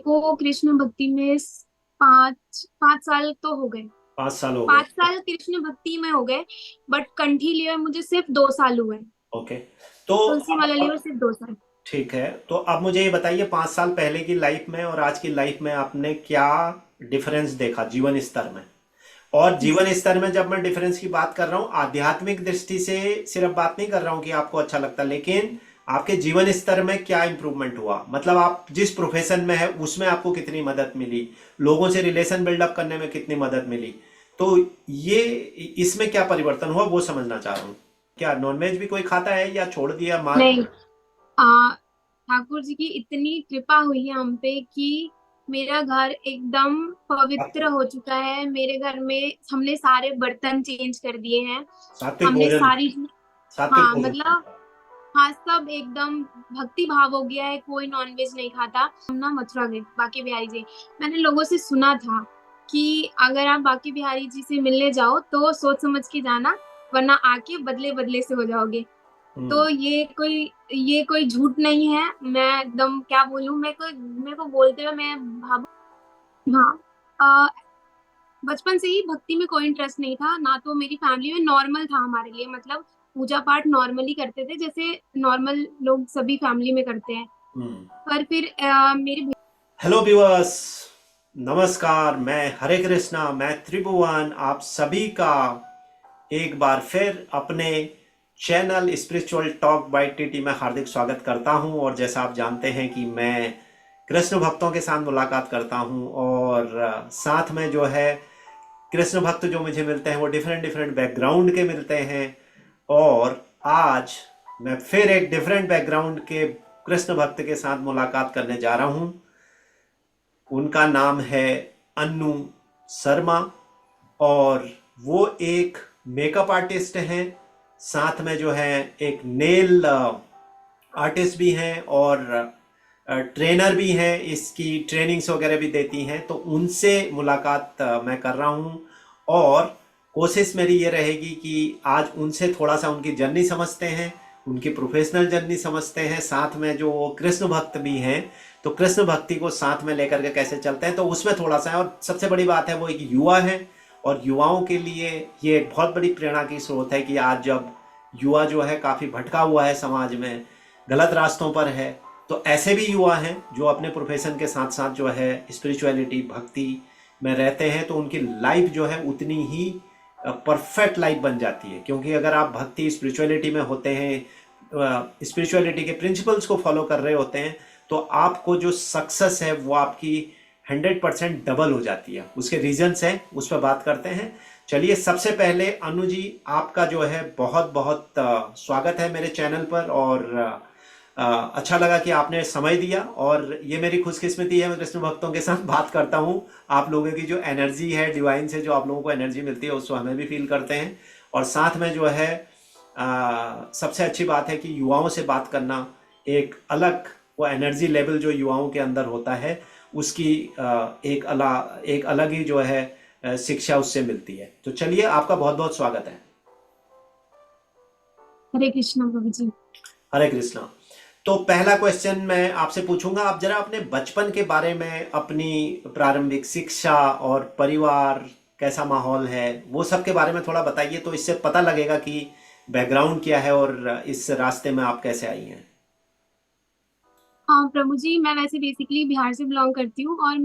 को कृष्ण भक्ति में 5 5 साल तो हो गए। 5 साल हो गए। 5 साल कृष्ण भक्ति में हो गए। बट कंठी लिए हुए मुझे सिर्फ 2 साल हुए। ओके। तो तुलसी माला लिए हुए सिर्फ 2 साल। ठीक है, तो अब मुझे ये बताइए 5 साल पहले की लाइफ में और आज की लाइफ में आपने क्या डिफरेंस देखा जीवन स्तर में। और जीवन स्तर में जब मैं डिफरेंस की बात कर रहा हूँ आध्यात्मिक दृष्टि से सिर्फ बात नहीं कर रहा हूँ कि आपको अच्छा लगता, लेकिन आपके जीवन स्तर में क्या इंप्रूवमेंट हुआ, मतलब आप जिस प्रोफेशन में है उसमें आपको कितनी मदद मिली, लोगों से रिलेशन बिल्डअप करने में कितनी मदद मिली। तो ये इसमें क्या परिवर्तन हुआ वो समझना चाह रहा हूँ। क्या नॉनवेज भी कोई खाता है या छोड़ दिया मार। नहीं। आ ठाकुर जी की इतनी कृपा हुई है हम पे कि मेरा घर एकदम पवित्र हो चुका है। मेरे घर में हमने सारे बर्तन चेंज कर दिए हैं। सात्विक हमने भोजन। सारी, सात्विक हाँ भोजन। मतलब, हाँ सब एकदम भक्ति भाव हो गया है। कोई नॉनवेज नहीं खाता। हम ना मथुरा गए बाकी बिहारी जी। मैंने लोगों से सुना था कि अगर आप बाकी बिहारी जी से मिलने जाओ तो सोच समझ के जाना, वरना आके बदले बदले से हो जाओगे। हम्म। तो ये कोई झूठ नहीं है। मैं एकदम क्या बोलूं, मेरे को बोलते हुए मैं भावुक। हाँ। अ, बचपन से ही भक्ति में कोई इंटरेस्ट नहीं था ना। तो मेरी फैमिली में नॉर्मल था हमारे लिए, मतलब पूजा पाठ नॉर्मली करते थे जैसे नॉर्मल लोग सभी फैमिली में करते हैं। हम्म। पर फिर मेरी हेलो व्यूअर्स, नमस्कार। मैं हरे कृष्णा, मैं त्रिभुवन, आप सभी का एक बार फिर अपने channel spiritual talk bye TT में हार्दिक स्वागत करता हूं। और जैसा आप जानते हैं कि मैं कृष्ण भक्तों के साथ मुलाकात करता हूं और साथ में जो है कृष्ण भक्त जो मुझे मिलते हैं वो डिफरेंट डिफरेंट बैकग्राउंड के मिलते हैं। और आज मैं फिर एक डिफरेंट बैकग्राउंड के कृष्ण भक्त के साथ मुलाकात करने जा रहा हूं। उनका नाम है अन्नू शर्मा और वो एक मेकअप आर्टिस्ट हैं, साथ में जो है एक नेल आर्टिस्ट भी हैं और ट्रेनर भी हैं, इसकी ट्रेनिंग्स वगैरह भी देती हैं। तो उनसे मुलाकात मैं कर रहा हूँ और कोशिश मेरी ये रहेगी कि आज उनसे थोड़ा सा उनकी जर्नी समझते हैं, उनकी प्रोफेशनल जर्नी समझते हैं, साथ में जो वो कृष्ण भक्त भी हैं तो कृष्ण भक्ति को साथ में लेकर के कैसे चलते हैं तो उसमें थोड़ा सा है। और सबसे बड़ी बात है वो एक युवा है और युवाओं के लिए ये एक बहुत बड़ी प्रेरणा की स्रोत है कि आज जब युवा जो है काफ़ी भटका हुआ है, समाज में गलत रास्तों पर है, तो ऐसे भी युवा हैं जो अपने प्रोफेशन के साथ साथ जो है स्पिरिचुअलिटी भक्ति में रहते हैं तो उनकी लाइफ जो है उतनी ही परफेक्ट लाइफ बन जाती है। क्योंकि अगर आप भक्ति स्पिरिचुअलिटी में होते हैं, स्पिरिचुअलिटी के प्रिंसिपल्स को फॉलो कर रहे होते हैं, तो आपको जो सक्सेस है वो आपकी 100% डबल हो जाती है। उसके रीजंस हैं, उस पर बात करते हैं। चलिए, सबसे पहले अनु जी, आपका जो है बहुत बहुत स्वागत है मेरे चैनल पर। और अच्छा लगा कि आपने समय दिया और ये मेरी खुशकिस्मती है, मैं कृष्ण भक्तों के साथ बात करता हूँ। आप लोगों की जो एनर्जी है डिवाइन से, जो आप लोगों को एनर्जी मिलती है उसको हमें भी फील करते हैं। और साथ में जो है सबसे अच्छी बात है कि युवाओं से बात करना एक अलग, वो एनर्जी लेवल जो युवाओं के अंदर होता है उसकी एक अलग ही जो है शिक्षा उससे मिलती है। तो चलिए, आपका बहुत बहुत स्वागत है। हरे कृष्णा प्रभु जी। हरे कृष्णा। तो पहला क्वेश्चन मैं आपसे पूछूंगा, आप जरा अपने बचपन के बारे में, अपनी प्रारंभिक शिक्षा और परिवार कैसा माहौल है वो सब के बारे में थोड़ा बताइए, तो इससे पता लगेगा कि बैकग्राउंड क्या है और इस रास्ते में आप कैसे आई हैं। हाँ प्रभु जी, मैं वैसे बेसिकली बिहार से बिलोंग करती हूँ और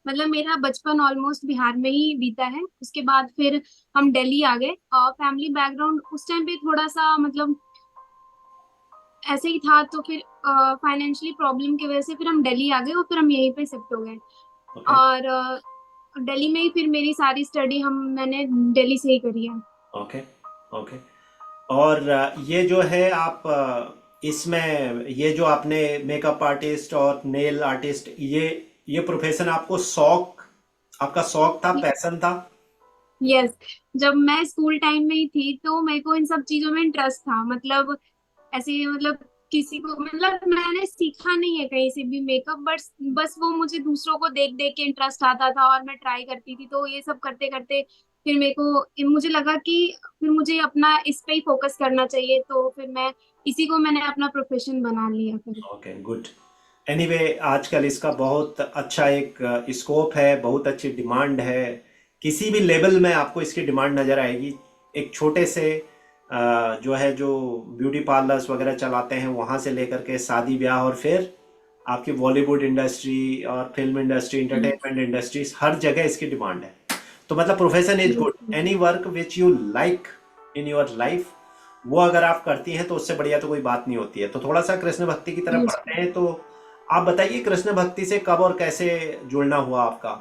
मतलब मेरा बचपन ऑलमोस्ट बिहार में ही बीता है। उसके बाद फिर हम दिल्ली आ गए और फैमिली बैकग्राउंड उस टाइम पे थोड़ा सा मतलब ऐसे ही था। तो फिर फाइनेंशियली प्रॉब्लम की वजह से फिर हम दिल्ली आ गए और फिर हम यहीं पे शिफ्ट हो गए। ओके। और दिल्ली में ही फिर मेरी सारी स्टडी मैंने दिल्ली से ही करी है। ओके। ओके। और ये जो है आप इसमें ये जो आपने मेकअप आर्टिस्ट और नेल आर्टिस्ट, ये प्रोफेशन आपको शौक, आपका शौक था, पैशन था। यस। जब मैं स्कूल टाइम में ही थी तो मेरे को इन सब चीजों में इंटरेस्ट था। मतलब ऐसे मतलब किसी को, मतलब मैंने सीखा नहीं है कहीं से भी मेकअप, बट बस वो मुझे दूसरों को देख देख के इंटरेस्ट आता था और मैं ट्राई करती थी। तो ये सब करते करते फिर मुझे लगा कि फिर मुझे अपना इस पे ही फोकस करना चाहिए। तो फिर मैं इसी को मैंने अपना प्रोफेशन बना लिया फिर। Okay, good. एनीवे आजकल इसका बहुत अच्छा एक स्कोप है, बहुत अच्छी डिमांड है। किसी भी लेवल में आपको इसकी डिमांड नज़र आएगी। एक छोटे से जो ब्यूटी पार्लर्स वगैरह चलाते हैं वहाँ से लेकर के शादी ब्याह, और फिर आपकी बॉलीवुड इंडस्ट्री और film industry, Yes, entertainment industries, हर जगह इसकी डिमांड है। तो मतलब profession is yes, good, any work which you like in your life, वो अगर आप करती हैं तो उससे बढ़िया तो कोई बात नहीं होती है। तो थोड़ा सा कृष्ण भक्ति की तरफ yes. बढ़ते हैं। तो आप बताइए कृष्ण भक्ति से कब और कैसे जुड़ना हुआ आपका,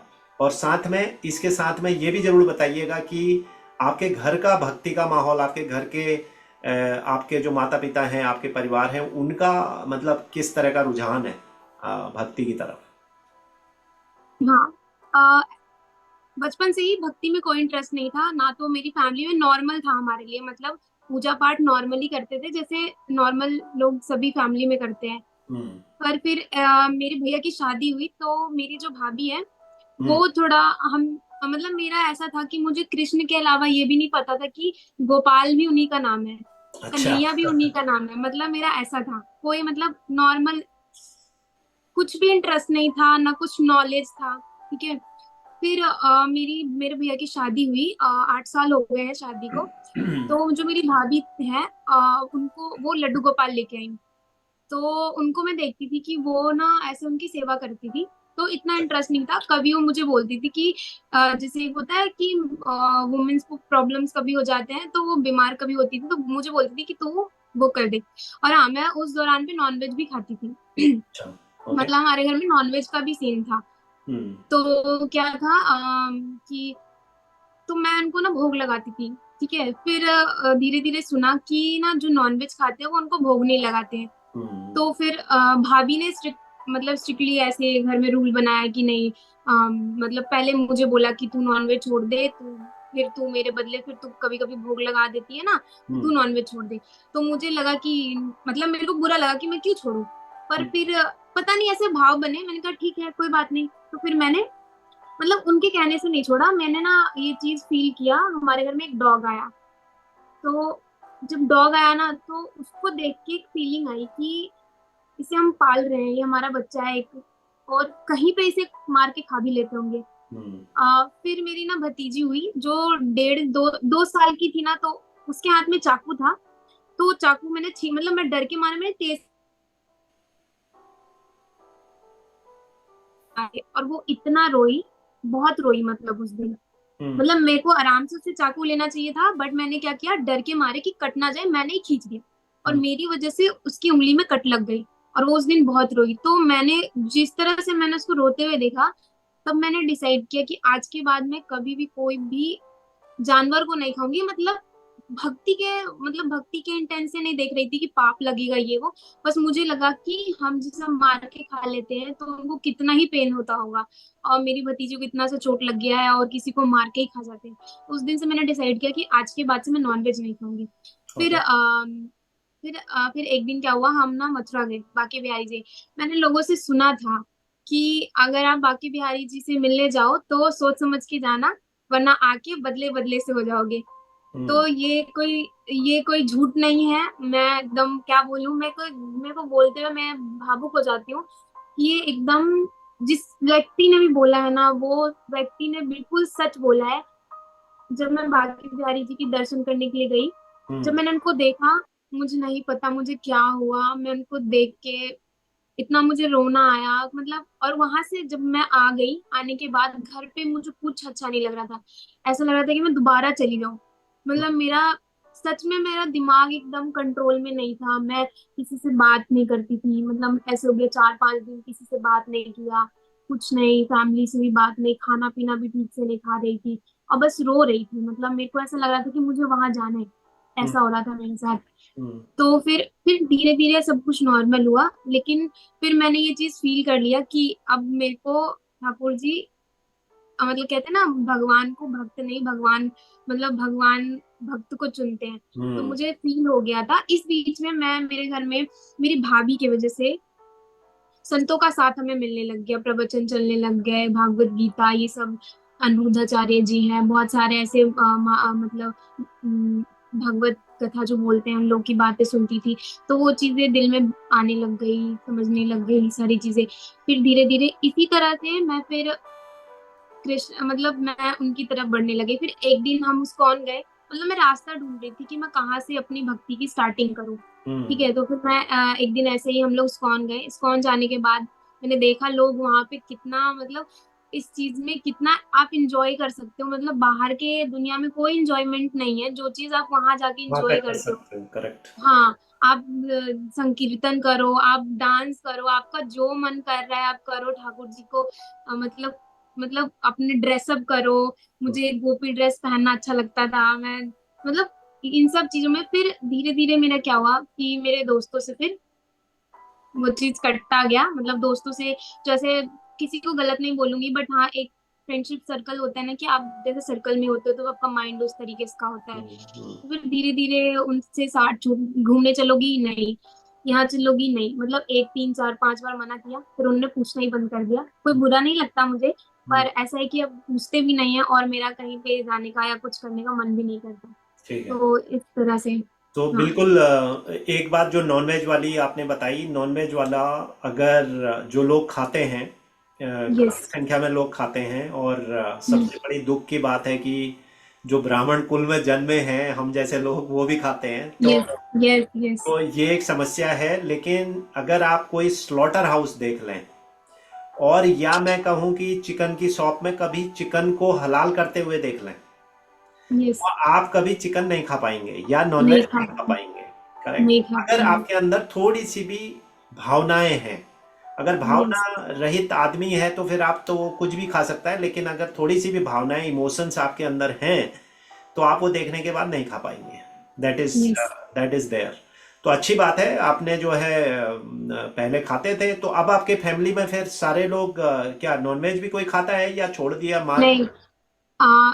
और साथ में इसके साथ में ये भी जरूर बताइएगा कि आपके घर का भक्ति का माहौल, आपके घर के आपके जो माता पिता हैं, आपके परिवार हैं, उनका मतलब किस तरह का रुझान है भक्ति की तरफ। हाँ, अ, बचपन से ही भक्ति में कोई इंटरेस्ट नहीं था ना, तो मेरी फैमिली में नॉर्मल था हमारे लिए, मतलब पूजा पाठ नॉर्मली करते थे जैसे नॉर्मल लोग सभी फैमिली में करते हैं। हम्म। पर फिर मेरे भैया की शादी हुई तो मेरी जो भाभी है हम्म। वो थोड़ा, हम मतलब मेरा ऐसा था कि मुझे कृष्ण के अलावा ये भी नहीं पता था कि गोपाल भी उन्हीं का नाम है, अच्छा। कन्हैया भी उन्हीं का नाम है। मतलब मेरा ऐसा था, कोई मतलब नॉर्मल कुछ भी इंटरेस्ट नहीं था ना, कुछ नॉलेज था। ठीक है। फिर मेरे भैया की शादी हुई, 8 साल हो गए हैं शादी को। तो जो मेरी भाभी है, उनको वो लड्डू गोपाल लेके आई। तो उनको मैं देखती थी कि वो ना ऐसे उनकी सेवा करती थी। तो इतना इंटरेस्ट नहीं था। कभी वो मुझे बोलती थी कि जैसे होता है कि वुमेन्स को प्रॉब्लम्स कभी हो जाते हैं, तो वो बीमार कभी होती थी तो मुझे बोलती थी कि तू वो कर दे। और हाँ, मैं उस दौरान पे नॉनवेज भी खाती थी। अच्छा। ओके। मतलब हमारे घर में नॉनवेज का भी सीन था। हम्म। तो क्या था कि तो मैं उनको ना भोग लगाती थी। ठीक है। फिर धीरे धीरे सुना कि ना जो नॉनवेज खाते हैं वो उनको भोग नहीं लगाते हैं। हम्म। तो फिर भाभी ने मतलब स्ट्रिक्टली ऐसे घर में रूल बनाया कि नहीं, मतलब पहले मुझे बोला कि तू नॉनवेज छोड़ दे, तू फिर तू मेरे बदले फिर तू कभी कभी भोग लगा देती है ना, तो तू हम्म। नॉनवेज छोड़ दे। तो मुझे लगा कि मतलब मेरे को बुरा लगा कि मैं क्यों छोड़ू। पर हम्म। फिर पता नहीं ऐसे भाव बने, मैंने कहा ठीक है कोई बात नहीं। तो फिर मैंने मतलब उनके कहने से नहीं छोड़ा। मैंने ना ये चीज फील किया, हमारे घर में एक डॉग आया। तो जब डॉग आया ना तो उसको देख के एक फीलिंग आई कि इसे हम पाल रहे हैं, ये हमारा बच्चा है एक, और कहीं पे इसे मार के खा भी लेते होंगे। हम्म। फिर मेरी ना भतीजी हुई जो 1.5 2 2 साल की थी ना, तो उसके हाथ में चाकू था। तो चाकू मैंने छी मतलब मैं डर के मारे मैंने तेज मारे, और वो इतना रोई, बहुत रोई मतलब उस दिन। हम्म। मतलब मेरे को आराम से उससे चाकू लेना चाहिए था, बट मैंने क्या किया, डर के मारे कि कट ना जाए, मैंने ही खींच दिया। और हम्म। मेरी वजह से उसकी उंगली में कट लग गई। और वो उस दिन बहुत रोई। तो मैंने जिस तरह से मैंने उसको रोते हुए देखा, तब मैंने डिसाइड किया कि आज के बाद मैं कभी भी कोई भी जानवर को नहीं खाऊंगी। मतलब भक्ति के इंटेंट से नहीं देख रही थी कि पाप लगेगा ये वो। बस मुझे लगा कि हम जिसे मार के खा लेते हैं तो उनको कितना ही पेन होता होगा, और मेरी भतीजी को इतना सा चोट लग गया है और किसी को मार के ही खा जाते हैं। उस दिन से मैंने डिसाइड किया कि आज के बाद से मैं नॉनवेज नहीं खाऊंगी। फिर ओके। फिर एक दिन क्या हुआ, हम ना मथुरा गए बांके बिहारी जी। मैंने लोगों से सुना था कि अगर आप बांके बिहारी जी से मिलने जाओ तो सोच समझ के जाना, वरना आके बदले बदले से हो जाओगे। हम्म। तो ये कोई झूठ नहीं है। मैं एकदम क्या बोलूं, मेरे को बोलते हुए मैं भावुक हो जाती हूँ। ये एकदम जिस व्यक्ति ने भी बोला है ना, वो व्यक्ति ने बिल्कुल सच बोला है। जब मैं बांके बिहारी जी की दर्शन करने के लिए गई, जब हम्म। मैंने उनको देखा, मुझे नहीं पता मुझे क्या हुआ, मैं उनको देख के इतना मुझे रोना आया मतलब। और वहां से जब मैं आ गई, आने के बाद घर पे मुझे कुछ अच्छा नहीं लग रहा था। ऐसा लग रहा था कि मैं दोबारा चली जाऊं। मतलब मेरा सच में मेरा दिमाग एकदम कंट्रोल में नहीं था। मैं किसी से बात नहीं करती थी, मतलब ऐसे हो गया 4 5 दिन किसी से बात नहीं किया, कुछ नहीं, फैमिली से भी बात नहीं, खाना पीना भी ठीक से नहीं खा रही थी, और बस रो रही थी। मतलब मेरे को ऐसा लग रहा था कि मुझे वहां जाना है, हम्म। ऐसा हो रहा था मेरे साथ। हम्म। तो फिर धीरे धीरे सब कुछ नॉर्मल हुआ। लेकिन फिर मैंने ये चीज फील कर लिया कि अब मेरे को ठाकुर जी, मतलब कहते हैं ना, भगवान को भक्त नहीं, भगवान मतलब भगवान भक्त को चुनते हैं। तो हम्म। मुझे फील हो गया था। इस बीच में मैं मेरे घर में मेरी भाभी की वजह से संतों का साथ हमें मिलने लग गया, प्रवचन चलने लग गए, भागवत गीता ये सब। अनिरुद्धाचार्य जी हैं, बहुत सारे ऐसे मतलब भगवत कथा जो बोलते हैं, उन लोग की बातें सुनती थी। तो वो चीजें दिल में आने लग गई, समझने लग गई सारी चीजें। फिर धीरे धीरे इसी तरह से मैं फिर कृष्ण मतलब मैं उनकी तरफ बढ़ने लगी। फिर एक दिन हम उस्कॉन गए, मतलब मैं रास्ता ढूंढ रही थी कि मैं कहाँ से अपनी भक्ति की स्टार्टिंग करूँ। ठीक हम्म। है, तो फिर मैं एक दिन ऐसे ही हम लोग इस्कॉन गए। इस्कॉन जाने के बाद मैंने देखा लोग वहां पे कितना, मतलब इस चीज में कितना आप इंजॉय कर सकते हो। मतलब बाहर के दुनिया में कोई इंजॉयमेंट नहीं है, जो चीज आप वहां जाके वहाँ पे इंजॉय कर करते हो। सकते हो, करेक्ट। हाँ, आप संकीर्तन करो, आप डांस करो, आपका जो मन कर रहा है आप करो, ठाकुर जी को मतलब अपने ड्रेसअप करो। मुझे गोपी ड्रेस पहनना अच्छा लगता था। मैं मतलब इन सब चीजों में फिर धीरे धीरे मेरा क्या हुआ कि मेरे दोस्तों से फिर वो चीज कटता गया। मतलब दोस्तों से, जैसे किसी को गलत नहीं बोलूंगी, बट हाँ एक फ्रेंडशिप सर्कल होता है ना, कि आप जैसे सर्कल में होते हो तो आपका माइंड उस तरीके से का होता है। हम्म। तो फिर धीरे धीरे उनसे साथ घूमने चलोगी नहीं, यहाँ चलोगी नहीं, मतलब एक तीन चार पांच बार मना किया, फिर उन्होंने पूछना ही बंद कर दिया। कोई बुरा नहीं लगता मुझे, हम्म। पर ऐसा है कि अब पूछते भी नहीं है और मेरा कहीं पे जाने का या कुछ करने का मन भी नहीं करता। ठीक है। तो इस तरह से। तो हाँ। बिल्कुल एक बात जो नॉनवेज वाली आपने बताई, नॉनवेज वाला अगर जो लोग खाते हैं, यस। काफी संख्या में लोग खाते हैं, और सबसे बड़ी दुख की बात है कि जो ब्राह्मण कुल में जन्मे हैं हम जैसे लोग वो भी खाते हैं, यस। यस। यस। तो ये एक समस्या है। लेकिन अगर आप कोई स्लॉटर हाउस देख लें, और या मैं कहूं कि चिकन की शॉप में कभी चिकन को हलाल करते हुए देख लें, यस। और आप कभी चिकन नहीं खा पाएंगे या नहीं नॉनवेज खा नहीं खा पाऊंगी। पाएंगे। करेक्ट। नहीं खा अगर पाऊंगी। आपके अंदर थोड़ी सी भी भावनाएं हैं, अगर भावना यस। रहित आदमी है तो फिर आप तो वो कुछ भी खा सकता है, लेकिन अगर थोड़ी सी भी भावनाएं, इमोशंस आपके अंदर हैं, तो आप वो देखने के बाद नहीं खा पाएंगे। That is yes. That is there. तो अच्छी बात है, आपने जो है पहले खाते थे, तो अब आपके फैमिली में फिर सारे लोग क्या नॉनवेज भी कोई खाता है या छोड़ दिया मार। नहीं। आ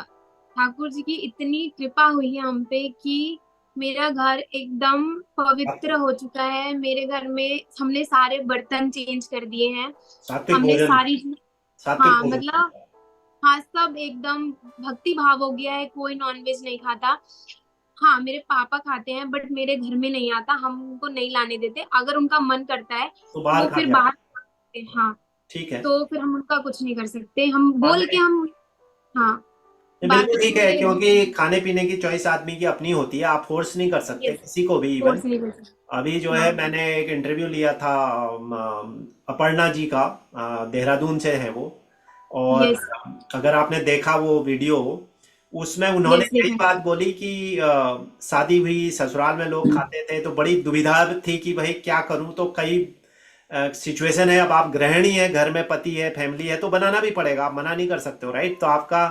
ठाकुर जी की इतनी कृपा हुई है हम पे कि मेरा घर एकदम पवित्र हो चुका है। मेरे घर में हमने सारे बर्तन चेंज कर दिए हैं। सात्विक हमने भोजन, सारी, सात्विक हाँ भोजन मतलब, चलता है। हाँ सब एकदम भक्ति भाव हो गया है। कोई नॉनवेज नहीं खाता। हाँ मेरे पापा खाते हैं, बट मेरे घर में नहीं आता, हम उनको नहीं लाने देते। अगर उनका मन करता है तो तो बाहर वो खा फिर के बाहर आते खाते हैं। हाँ, हैं। ठीक है। तो फिर हम उनका कुछ नहीं कर सकते, हम बाद बोल के में हम। हाँ, नहीं, बिल्कुल बाकी ठीक है, मुझे क्योंकि खाने पीने की चॉइस आदमी की अपनी होती है, आप फोर्स नहीं कर सकते यस, किसी को भी इवन। फोर्स नहीं कर सकते। अभी जो हाँ। है मैंने एक इंटरव्यू लिया था अपर्णा जी का, देहरादून से है वो। और यस। अगर आपने देखा वो वीडियो, उसमें उन्होंने यस यही देखा। बात बोली कि शादी हुई, ससुराल में लोग खाते थे तो बड़ी दुविधा थी कि भाई क्या करूं। तो कई सिचुएशन है, अब आप गृहिणी है, घर में पति है, फैमिली है, तो बनाना भी पड़ेगा, आप मना नहीं कर सकते हो, राइट। तो आपका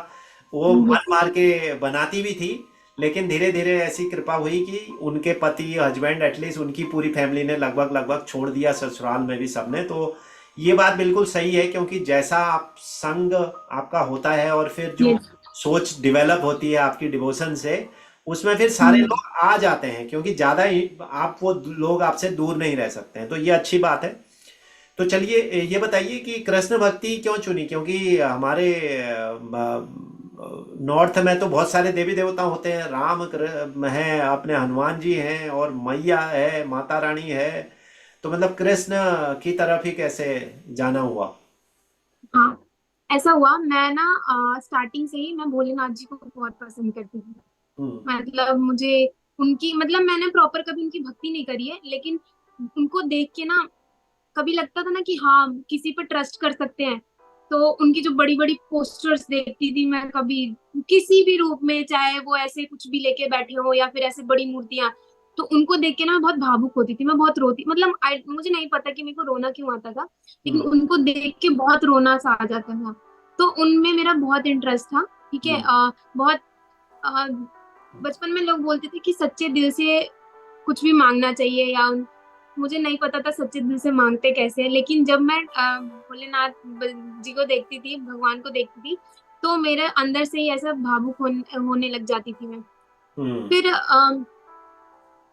वो मन यस। मार के बनाती भी थी। लेकिन धीरे धीरे ऐसी कृपा हुई कि उनके पति, हस्बैंड, एटलीस्ट उनकी पूरी फैमिली ने लगभग लगभग छोड़ दिया, ससुराल में भी सबने। तो ये बात बिल्कुल सही है, क्योंकि जैसा आप संग आपका होता है और फिर जो यस। सोच डेवलप होती है आपकी डिवोशन से, उसमें फिर सारे लोग आ जाते हैं, क्योंकि ज्यादा ही आप वो लोग आपसे दूर नहीं रह सकते हैं। तो ये अच्छी बात है। तो चलिए ये बताइए कि कृष्ण भक्ति क्यों चुनी, क्योंकि हमारे नॉर्थ में तो बहुत सारे देवी देवता होते हैं, राम है, अपने हनुमान जी हैं, और मैया है, माता रानी है। तो मतलब कृष्ण की तरफ ही कैसे जाना हुआ। हाँ, ऐसा हुआ, मैं ना स्टार्टिंग से ही मैं भोलेनाथ जी को बहुत पसंद करती थी। हम्म। मतलब मुझे उनकी, मतलब मैंने प्रॉपर कभी उनकी भक्ति नहीं करी है, लेकिन उनको देख के ना कभी लगता था ना कि हाँ किसी पर ट्रस्ट कर सकते हैं। तो उनकी जो बड़ी बड़ी पोस्टर्स देखती थी मैं कभी, किसी भी रूप में, चाहे वो ऐसे कुछ भी लेके बैठे हो या फिर ऐसे बड़ी मूर्तियां, तो उनको देख के ना मैं बहुत भावुक होती थी, मैं बहुत रोती, मतलब मुझे नहीं पता कि मेरे को रोना क्यों आता था, लेकिन हम्म। उनको देख के बहुत रोना सा आ जाता था। तो उनमें मेरा बहुत इंटरेस्ट था। ठीक है, हम्म। बहुत अ, बचपन में लोग बोलते थे कि सच्चे दिल से कुछ भी मांगना चाहिए, या मुझे नहीं पता था सच्चे दिल से मांगते कैसे हैं, लेकिन जब मैं भोलेनाथ जी को देखती थी, भगवान को देखती थी, तो मेरे अंदर से ही ऐसा भावुक होने लग जाती थी मैं। हम्म। फिर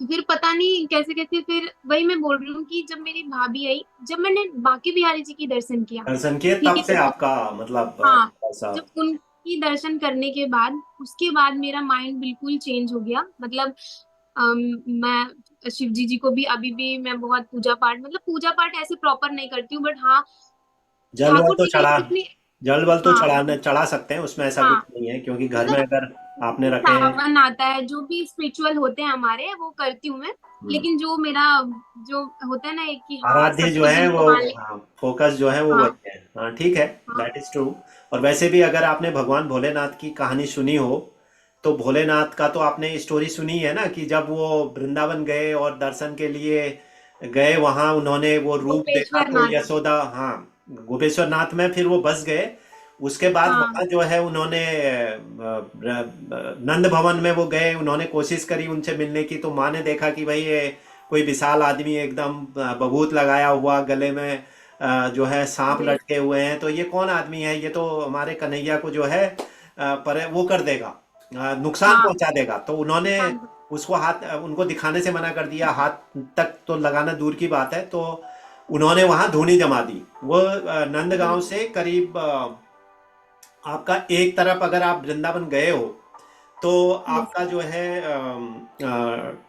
फिर पता नहीं कैसे कैसे, फिर वही मैं बोल रही हूँ कि जब मेरी भाभी आई, जब मैंने बांके बिहारी जी की दर्शन किया। दर्शन किए ठीक तब है। से आपका मतलब हाँ, ऐसा। जब उन कि दर्शन करने के बाद उसके बाद मेरा माइंड बिल्कुल चेंज हो गया। मतलब मैं शिव जी को भी अभी भी मैं बहुत पूजा पाठ, मतलब पूजा पाठ ऐसे प्रॉपर नहीं करती हूँ, बट हाँ जल वल ठाकुर तो जी की चढ़ा इतनी। जल वल तो हाँ चढ़ाने चढ़ा सकते हैं, उसमें ऐसा कुछ हाँ, नहीं है, क्योंकि घर में मतलब अगर आपने रखे हैं। सावन आता है, जो भी स्पिरिचुअल होते हैं हमारे वो करती हूँ मैं। हम्म, लेकिन जो मेरा जो होता है ना एक कि हाँ आराध्य जो सबके है दिल वो, को मान ले। हाँ, फोकस जो है वो हाँ वही है। हाँ ठीक है, हाँ दैट इज ट्रू। और वैसे भी अगर आपने भगवान भोलेनाथ की कहानी सुनी हो, तो भोलेनाथ का तो आपने स्टोरी सुनी है ना, कि जब वो वृंदावन गए और दर्शन के लिए गए, वहां उन्होंने वो रूप देखा गोपेश्वर तो नाथ। यशोदा, हाँ, गोपेश्वर नाथ में फिर वो बस गए। उसके बाद हाँ वहां जो है उन्होंने नंद भवन में वो गए, उन्होंने कोशिश करी उनसे मिलने की, तो माँ ने देखा कि भाई ये कोई विशाल आदमी एकदम बभूत लगाया हुआ, गले में जो है सांप जी। लटके हुए हैं, तो ये कौन आदमी है, ये तो हमारे कन्हैया को जो है पर वो कर देगा, नुकसान हाँ पहुंचा देगा। तो उन्होंने हाँ उसको हाथ उनको दिखाने से मना कर दिया, हाथ तक तो लगाना दूर की बात है। तो उन्होंने वहां धूनी जमा दी। वो नंदगांव जी। से करीब आपका एक तरफ अगर आप वृंदावन गए हो, तो यस। आपका जो है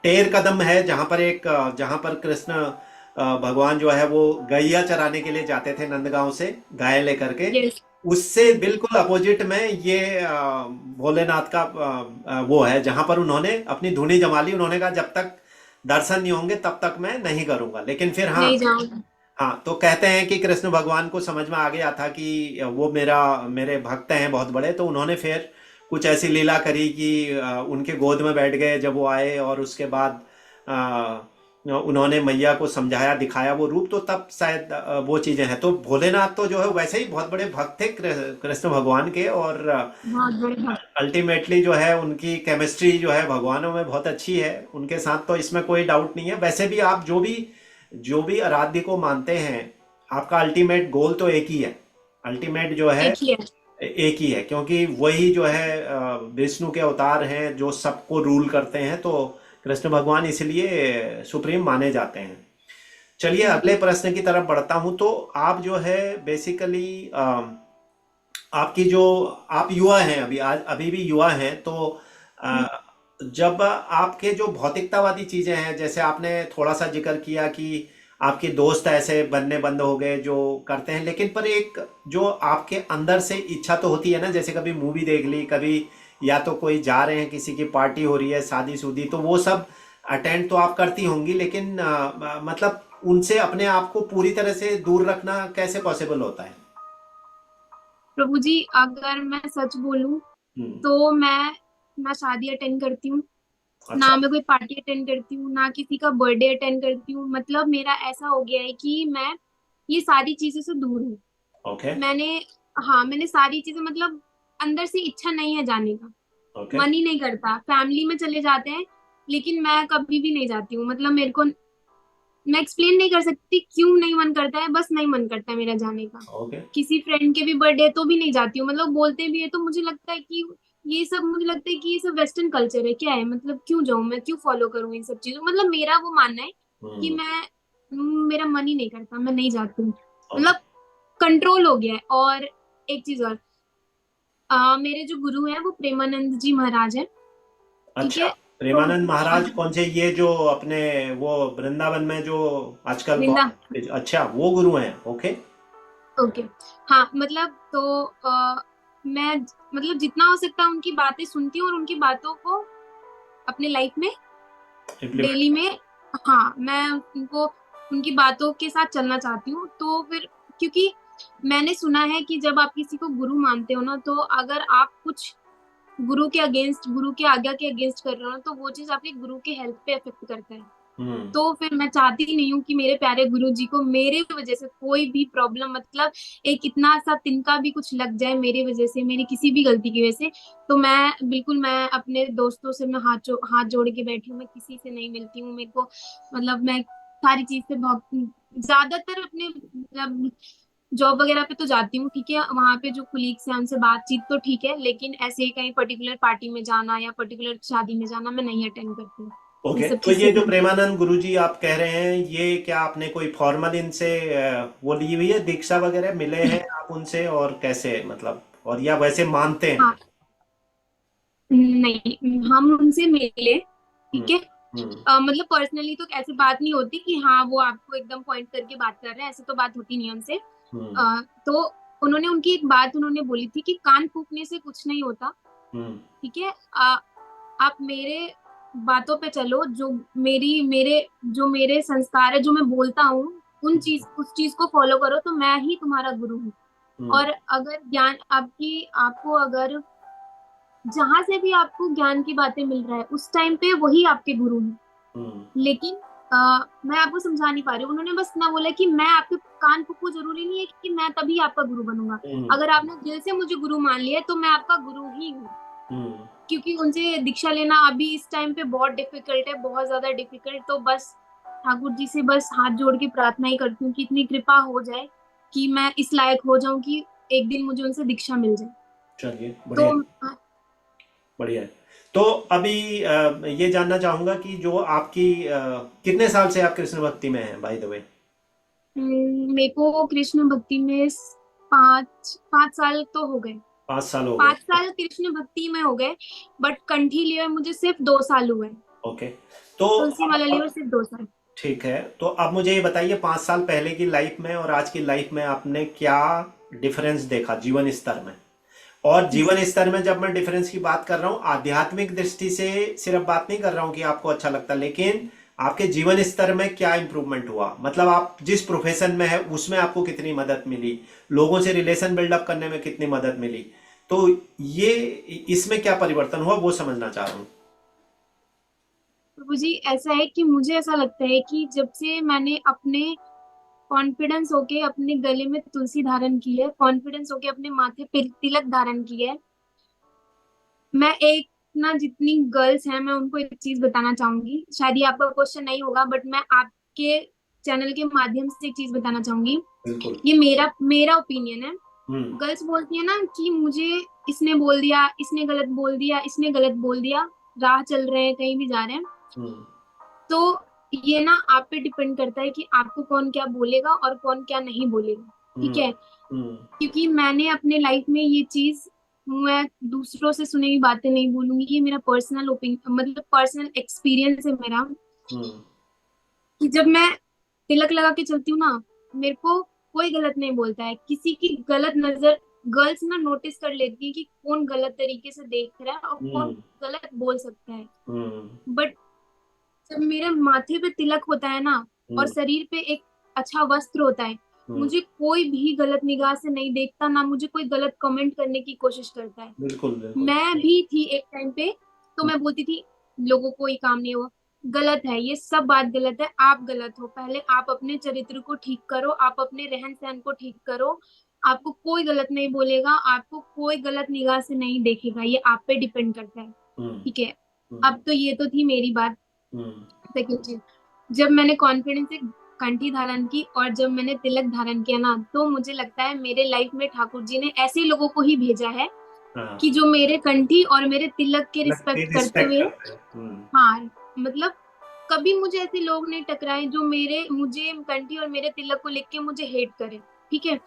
टेर कदम है, जहां पर जहां पर कृष्ण भगवान जो है वो गैया चराने के लिए जाते थे नंदगांव से, गाय लेकर के। यस। उससे बिल्कुल अपोजिट में ये भोलेनाथ का वो है, जहां पर उन्होंने अपनी धूनी जमा ली। उन्होंने कहा जब तक दर्शन नहीं होंगे तब तक मैं नहीं करूंगा। लेकिन फिर हाँ, नहीं जाऊंगी। हाँ, तो कहते हैं कि कृष्ण भगवान को समझ में आ गया था कि वो मेरे भक्त हैं बहुत बड़े, तो उन्होंने फिर कुछ ऐसी लीला करी कि उनके गोद में बैठ गए जब वो आए, और उसके बाद उन्होंने मैया को समझाया, दिखाया वो रूप, तो तब शायद वो चीजें हैं। तो भोलेनाथ तो जो है वैसे ही बहुत बड़े भक्त थे कृष्ण भगवान के, और बहुत बड़े भक्त। अल्टीमेटली जो है उनकी केमिस्ट्री जो है भगवानों में बहुत अच्छी है उनके साथ, तो इसमें कोई डाउट नहीं है। वैसे भी आप जो भी आराध्य को मानते हैं, आपका अल्टीमेट गोल तो एक ही है। अल्टीमेट जो है एक ही है। एक ही है, क्योंकि वही जो है विष्णु के अवतार हैं जो सबको रूल करते हैं, तो कृष्ण भगवान इसलिए सुप्रीम माने जाते हैं। चलिए अगले प्रश्न की तरफ बढ़ता हूं। तो आप जो है बेसिकली आपकी जो आप युवा हैं, अभी आज अभी भी युवा हैं, तो हम्म। जब आपके जो भौतिकतावादी चीजें हैं, जैसे आपने थोड़ा सा जिक्र किया कि आपके दोस्त ऐसे बनने बंद हो गए जो करते हैं, लेकिन पर एक जो आपके अंदर से इच्छा तो होती है ना, जैसे कभी मूवी देख ली, कभी या तो कोई जा रहे हैं, किसी की पार्टी हो रही है, शादी शुदी, तो वो सब अटेंड तो आप करती होंगी, लेकिन मतलब उनसे अपने आप को पूरी तरह से दूर रखना कैसे पॉसिबल होता है? प्रभु जी, अगर मैं सच बोलूं हम्म। तो मैं ना शादी अटेंड करती हूँ, अच्छा। ना मैं कोई पार्टी अटेंड करती हूँ, ना किसी का बर्थडे अटेंड करती हूँ। मतलब मेरा ऐसा हो गया है कि मैं ये सारी चीजों से दूर हूँ। ओके। मैंने, हाँ मैंने सारी चीजें, मतलब अंदर से इच्छा नहीं है जाने का, ओके। मन ही नहीं करता। फैमिली में चले जाते हैं लेकिन मैं कभी भी नहीं जाती हूँ। मतलब मेरे को, मैं एक्सप्लेन नहीं कर सकती क्यों नहीं मन करता है, बस नहीं मन करता है मेरा जाने का। ओके। किसी फ्रेंड के भी बर्थडे तो भी नहीं जाती हूँ। मतलब बोलते भी है तो मुझे लगता है कि ये सब, मुझे लगता है कि ये सब वेस्टर्न कल्चर है, क्या है, मतलब क्यों जाऊं मैं, क्यों फॉलो करूं इन सब चीजों। मतलब मेरा वो मानना है कि हम्म। मैं, मेरा मन ही नहीं करता, मैं नहीं जाती हूँ। ओके। मतलब कंट्रोल हो गया है। और एक चीज और, मेरे जो गुरु हैं वो प्रेमानंद जी महाराज हैं। ठीक अच्छा, है। तो प्रेमानंद महाराज हाँ, कौन से, ये जो अपने वो वृंदावन में जो आजकल वृंदा। बहुत, अच्छा, वो गुरु हैं? ओके। ओके। हाँ मतलब तो मैं, मतलब जितना हो सकता है उनकी बातें सुनती हूँ और उनकी बातों को अपने लाइफ में इम्प्लीमेंट डेली कर। में, हाँ मैं उनको, उनकी बातों के साथ चलना चाहती हूँ। तो फिर क्योंकि मैंने सुना है कि जब आप किसी को गुरु मानते हो ना, तो अगर आप कुछ गुरु के अगेंस्ट, गुरु के आज्ञा के अगेंस्ट कर रहे हो ना, तो वो चीज आपके गुरु के हेल्थ पे इफेक्ट करता है। हम्म। तो फिर मैं चाहती ही नहीं हूँ कि मेरे प्यारे गुरु जी को मेरे वजह से कोई भी प्रॉब्लम, मतलब एक इतना सा तिनका भी कुछ लग जाए मेरे वजह से, मेरी किसी भी गलती की वजह से। तो मैं बिल्कुल, मैं अपने दोस्तों से मैं हाथ जोड़ के बैठी हूँ, मैं किसी से नहीं मिलती हूँ। मेरे को, मतलब मैं सारी चीज से बहुत, ज्यादातर अपने, मतलब जॉब वगैरह पे तो जाती हूँ, ठीक है, वहां पे जो कुलीग्स हैं उनसे बातचीत तो ठीक है, लेकिन ऐसे ही कहीं पर्टिकुलर पार्टी में जाना या पर्टिकुलर शादी में जाना मैं नहीं अटेंड करती हूँ। ये ओके, सब तो चीज ये से जो दूर। प्रेमानंद गुरु जी आप कह रहे हैं, ये क्या आपने कोई फॉर्मल इनसे वो ली हुई है, दीक्षा वगैरह मिले हैं आप उनसे, और कैसे मतलब? और या वैसे मानते हैं? हाँ, नहीं, हम उनसे मिले, हम्म। ठीक है। हम्म। मतलब पर्सनली तो ऐसी बात नहीं होती कि हाँ वो आपको एकदम पॉइंट करके बात कर रहे हैं, ऐसे तो बात होती नहीं है उनसे। हम्म। तो उन्होंने उनकी एक बात उन्होंने बोली थी कि कान फूकने से कुछ नहीं होता, हम्म। ठीक है। आप मेरे बातों पे चलो, जो मेरे संस्कार है, जो मैं बोलता हूँ, उस चीज को फॉलो करो, तो मैं ही तुम्हारा गुरु हूँ। हम्म। और अगर ज्ञान आपको अगर जहां से भी आपको ज्ञान की बातें मिल रहा है, उस टाइम पे वही आपके गुरु हैं। हम्म। लेकिन मैं आपको समझा नहीं पा रही हूँ। उन्होंने बस इतना बोला कि मैं आपके कान फूकू, जरूरी नहीं है कि मैं तभी आपका गुरु बनूंगा। हम्म। अगर आपने दिल से मुझे गुरु मान लिया है, तो मैं आपका गुरु ही हूँ। हम्म। क्योंकि उनसे दीक्षा लेना अभी इस टाइम पे बहुत डिफिकल्ट है, बहुत ज्यादा डिफिकल्ट। तो बस ठाकुर जी से बस हाथ जोड़ के प्रार्थना ही करती हूँ कि इतनी कृपा हो जाए कि मैं इस लायक हो जाऊं कि एक दिन मुझे उनसे दीक्षा मिल जाए। चलिए, बढ़िया। तो बढ़िया है। तो अभी ये जानना चाहूंगा कि जो आपकी कितने साल से आप कृष्ण भक्ति में हैं, बाय द वे? मेरे को कृष्ण भक्ति में 5 5 साल तो हो गए। 5 साल हो गए? 5 साल कृष्ण भक्ति में हो गए, बट कंठी लिए मुझे सिर्फ 2 साल हुए। ओके। तो तुलसी वाला लिए सिर्फ 2 साल। ठीक है, तो अब मुझे ये बताइए, 5 साल पहले की लाइफ में और आज की लाइफ में आपने क्या डिफरेंस देखा जीवन स्तर में? और जीवन स्तर में जब मैं डिफरेंस की बात कर रहा हूँ, आध्यात्मिक दृष्टि से सिर्फ बात नहीं कर रहा हूँ कि आपको अच्छा लगता, लेकिन आपके जीवन स्तर में क्या इंप्रूवमेंट हुआ? मतलब आप जिस प्रोफेशन में है उसमें आपको कितनी मदद मिली, लोगों से रिलेशन बिल्डअप करने में कितनी मदद मिली, तो ये इसमें क्या परिवर्तन हुआ वो समझना चाह रहा हूँ। प्रभु जी, ऐसा है कि मुझे ऐसा लगता है कि जब से मैंने अपने कॉन्फिडेंस होके अपने गले में तुलसी धारण की है, कॉन्फिडेंस होके अपने माथे पे तिलक धारण की है, मैं एक ना जितनी गर्ल्स हैं, मैं उनको एक चीज बताना चाहूंगी। शायद ये आपका क्वेश्चन नहीं होगा, बट मैं आपके चैनल के माध्यम से एक चीज बताना चाहूंगी। बिल्कुल। ये मेरा मेरा ओपिनियन है। हम्म। गर्ल्स बोलती है ना कि मुझे इसने बोल दिया, इसने गलत बोल दिया, इसने गलत बोल दिया, राह चल रहे हैं, कहीं भी जा रहे हैं, हम्म। तो ये ना आप पे डिपेंड करता है कि आपको कौन क्या बोलेगा और कौन क्या नहीं बोलेगा, ठीक हम्म। है। हम्म। क्योंकि मैंने अपने लाइफ में ये चीज, मैं दूसरों से सुनी हुई बातें नहीं बोलूंगी, ये मेरा पर्सनल ओपिनियन, मतलब पर्सनल एक्सपीरियंस है मेरा, हम्म। कि जब मैं तिलक लगा के चलती हूँ ना, मेरे को कोई गलत नहीं बोलता है। किसी की गलत नजर गर्ल्स ना नोटिस कर लेती है कि कौन गलत तरीके से देख रहा है और कौन हम्म। गलत बोल सकता है। हम्म। बट जब मेरे माथे पे तिलक होता है ना, और हम्म। शरीर पे एक अच्छा वस्त्र होता है, हम्म। मुझे कोई भी गलत निगाह से नहीं देखता, ना मुझे कोई गलत कमेंट करने की कोशिश करता है। बिल्कुल, बिल्कुल। मैं भी थी एक टाइम पे, तो मैं बोलती थी लोगों को ये काम नहीं हुआ, गलत है, ये सब बात गलत है, आप गलत हो, पहले आप अपने चरित्र को ठीक करो, आप अपने रहन सहन को ठीक करो, आपको कोई गलत नहीं बोलेगा, आपको कोई गलत निगाह से नहीं देखेगा, ये आप पे डिपेंड करता है, हम्म। ठीक है। हम्म। अब तो ये तो थी मेरी बात। हम्म। सेकंड चीज, जब मैंने कॉन्फिडेंस से कंठी धारण की और जब मैंने तिलक धारण किया ना, तो मुझे लगता है मेरे लाइफ में ठाकुर जी ने ऐसे लोगों को ही भेजा है हाँ, कि जो मेरे कंठी और मेरे तिलक के लगती रिस्पेक्ट करते रिस्पेक्ट हुए, करते हैं। हम्म। हाँ, मतलब कभी मुझे ऐसे लोग नहीं टकराए जो मुझे कंठी और मेरे तिलक को लेके मुझे हेट करे, ठीक है।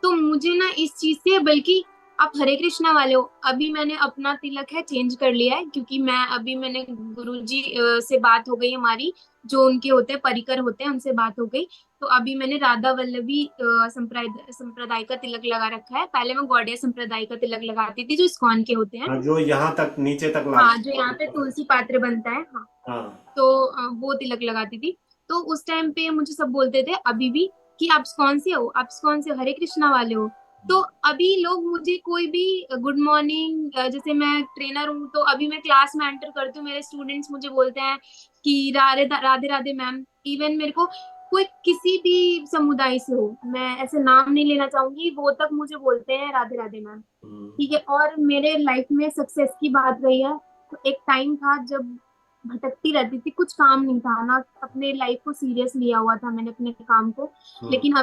तो मुझे ना इस चीज से, बल्कि आप हरे कृष्णा वाले हो, अभी मैंने अपना तिलक है चेंज कर लिया है, क्योंकि मैंने गुरुजी से बात हो गई हमारी, जो उनके होते हैं परिकर होते हैं, उनसे बात हो गई। तो अभी मैंने राधा वल्लभी संप्रदाय का तिलक लगा रखा है। पहले मैं गौड़िया संप्रदाय का तिलक लगाती थी, जो इस्कॉन के होते हैं। हाँ, जो यहाँ तक नीचे तक हाँ, लाते जो यहाँ पे हैं। तुलसी पात्र बनता है, हाँ। हाँ। तो वो तिलक लगाती थी। तो उस टाइम पे मुझे सब बोलते थे अभी भी कि आप कौन से हो, आप कौन से हरे कृष्णा वाले हो। तो अभी लोग मुझे कोई भी गुड मॉर्निंग, जैसे मैं ट्रेनर हूँ, तो अभी मैं क्लास में एंटर करती हूँ, मेरे स्टूडेंट्स मुझे बोलते हैं कि राधे राधे राधे मैम। इवन मेरे को कोई किसी भी समुदाय से हो, मैं ऐसे नाम नहीं लेना चाहूंगी, वो तक मुझे बोलते हैं राधे राधे मैम, हम्म। ठीक है। और मेरे लाइफ में सक्सेस की बात रही है, तो एक टाइम था जब भटकती रहती थी, कुछ काम नहीं था ना, अपने लाइफ को सीरियस लिया हुआ था मैंने अपने काम को। हम्म। लेकिन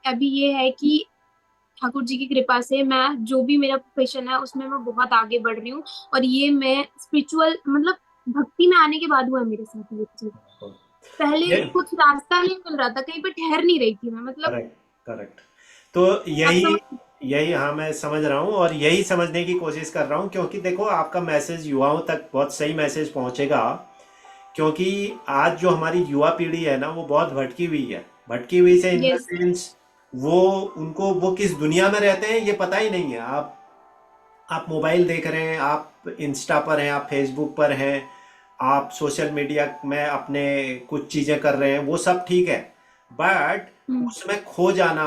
अभी ये है कि ठाकुर जी की कृपा से मैं जो भी मेरा प्रोफेशन है उसमें मैं बहुत आगे बढ़ रही हूँ। और ये मैं स्पिरिचुअल, मतलब भक्ति में आने के बाद हुआ है मेरे साथ ये चीज। पहले ये कुछ रास्ता नहीं मिल रहा था, कहीं पे ठहर नहीं रही थी मैं, मतलब करेक्ट, करेक्ट। तो आप यही समझ। यही, हाँ, मैं समझ रहा हूँ और यही समझने की कोशिश कर रहा हूँ, क्योंकि देखो आपका मैसेज युवाओं तक बहुत सही मैसेज पहुँचेगा। क्योंकि आज जो हमारी युवा पीढ़ी है ना वो बहुत भटकी हुई है। भटकी हुई से इन द यस। सेंस वो, उनको वो किस दुनिया में रहते हैं ये पता ही नहीं है। आप मोबाइल देख रहे हैं, आप इंस्टा पर हैं, आप फेसबुक पर हैं, आप सोशल मीडिया में अपने कुछ चीज़ें कर रहे हैं, वो सब ठीक है। बट उसमें खो जाना,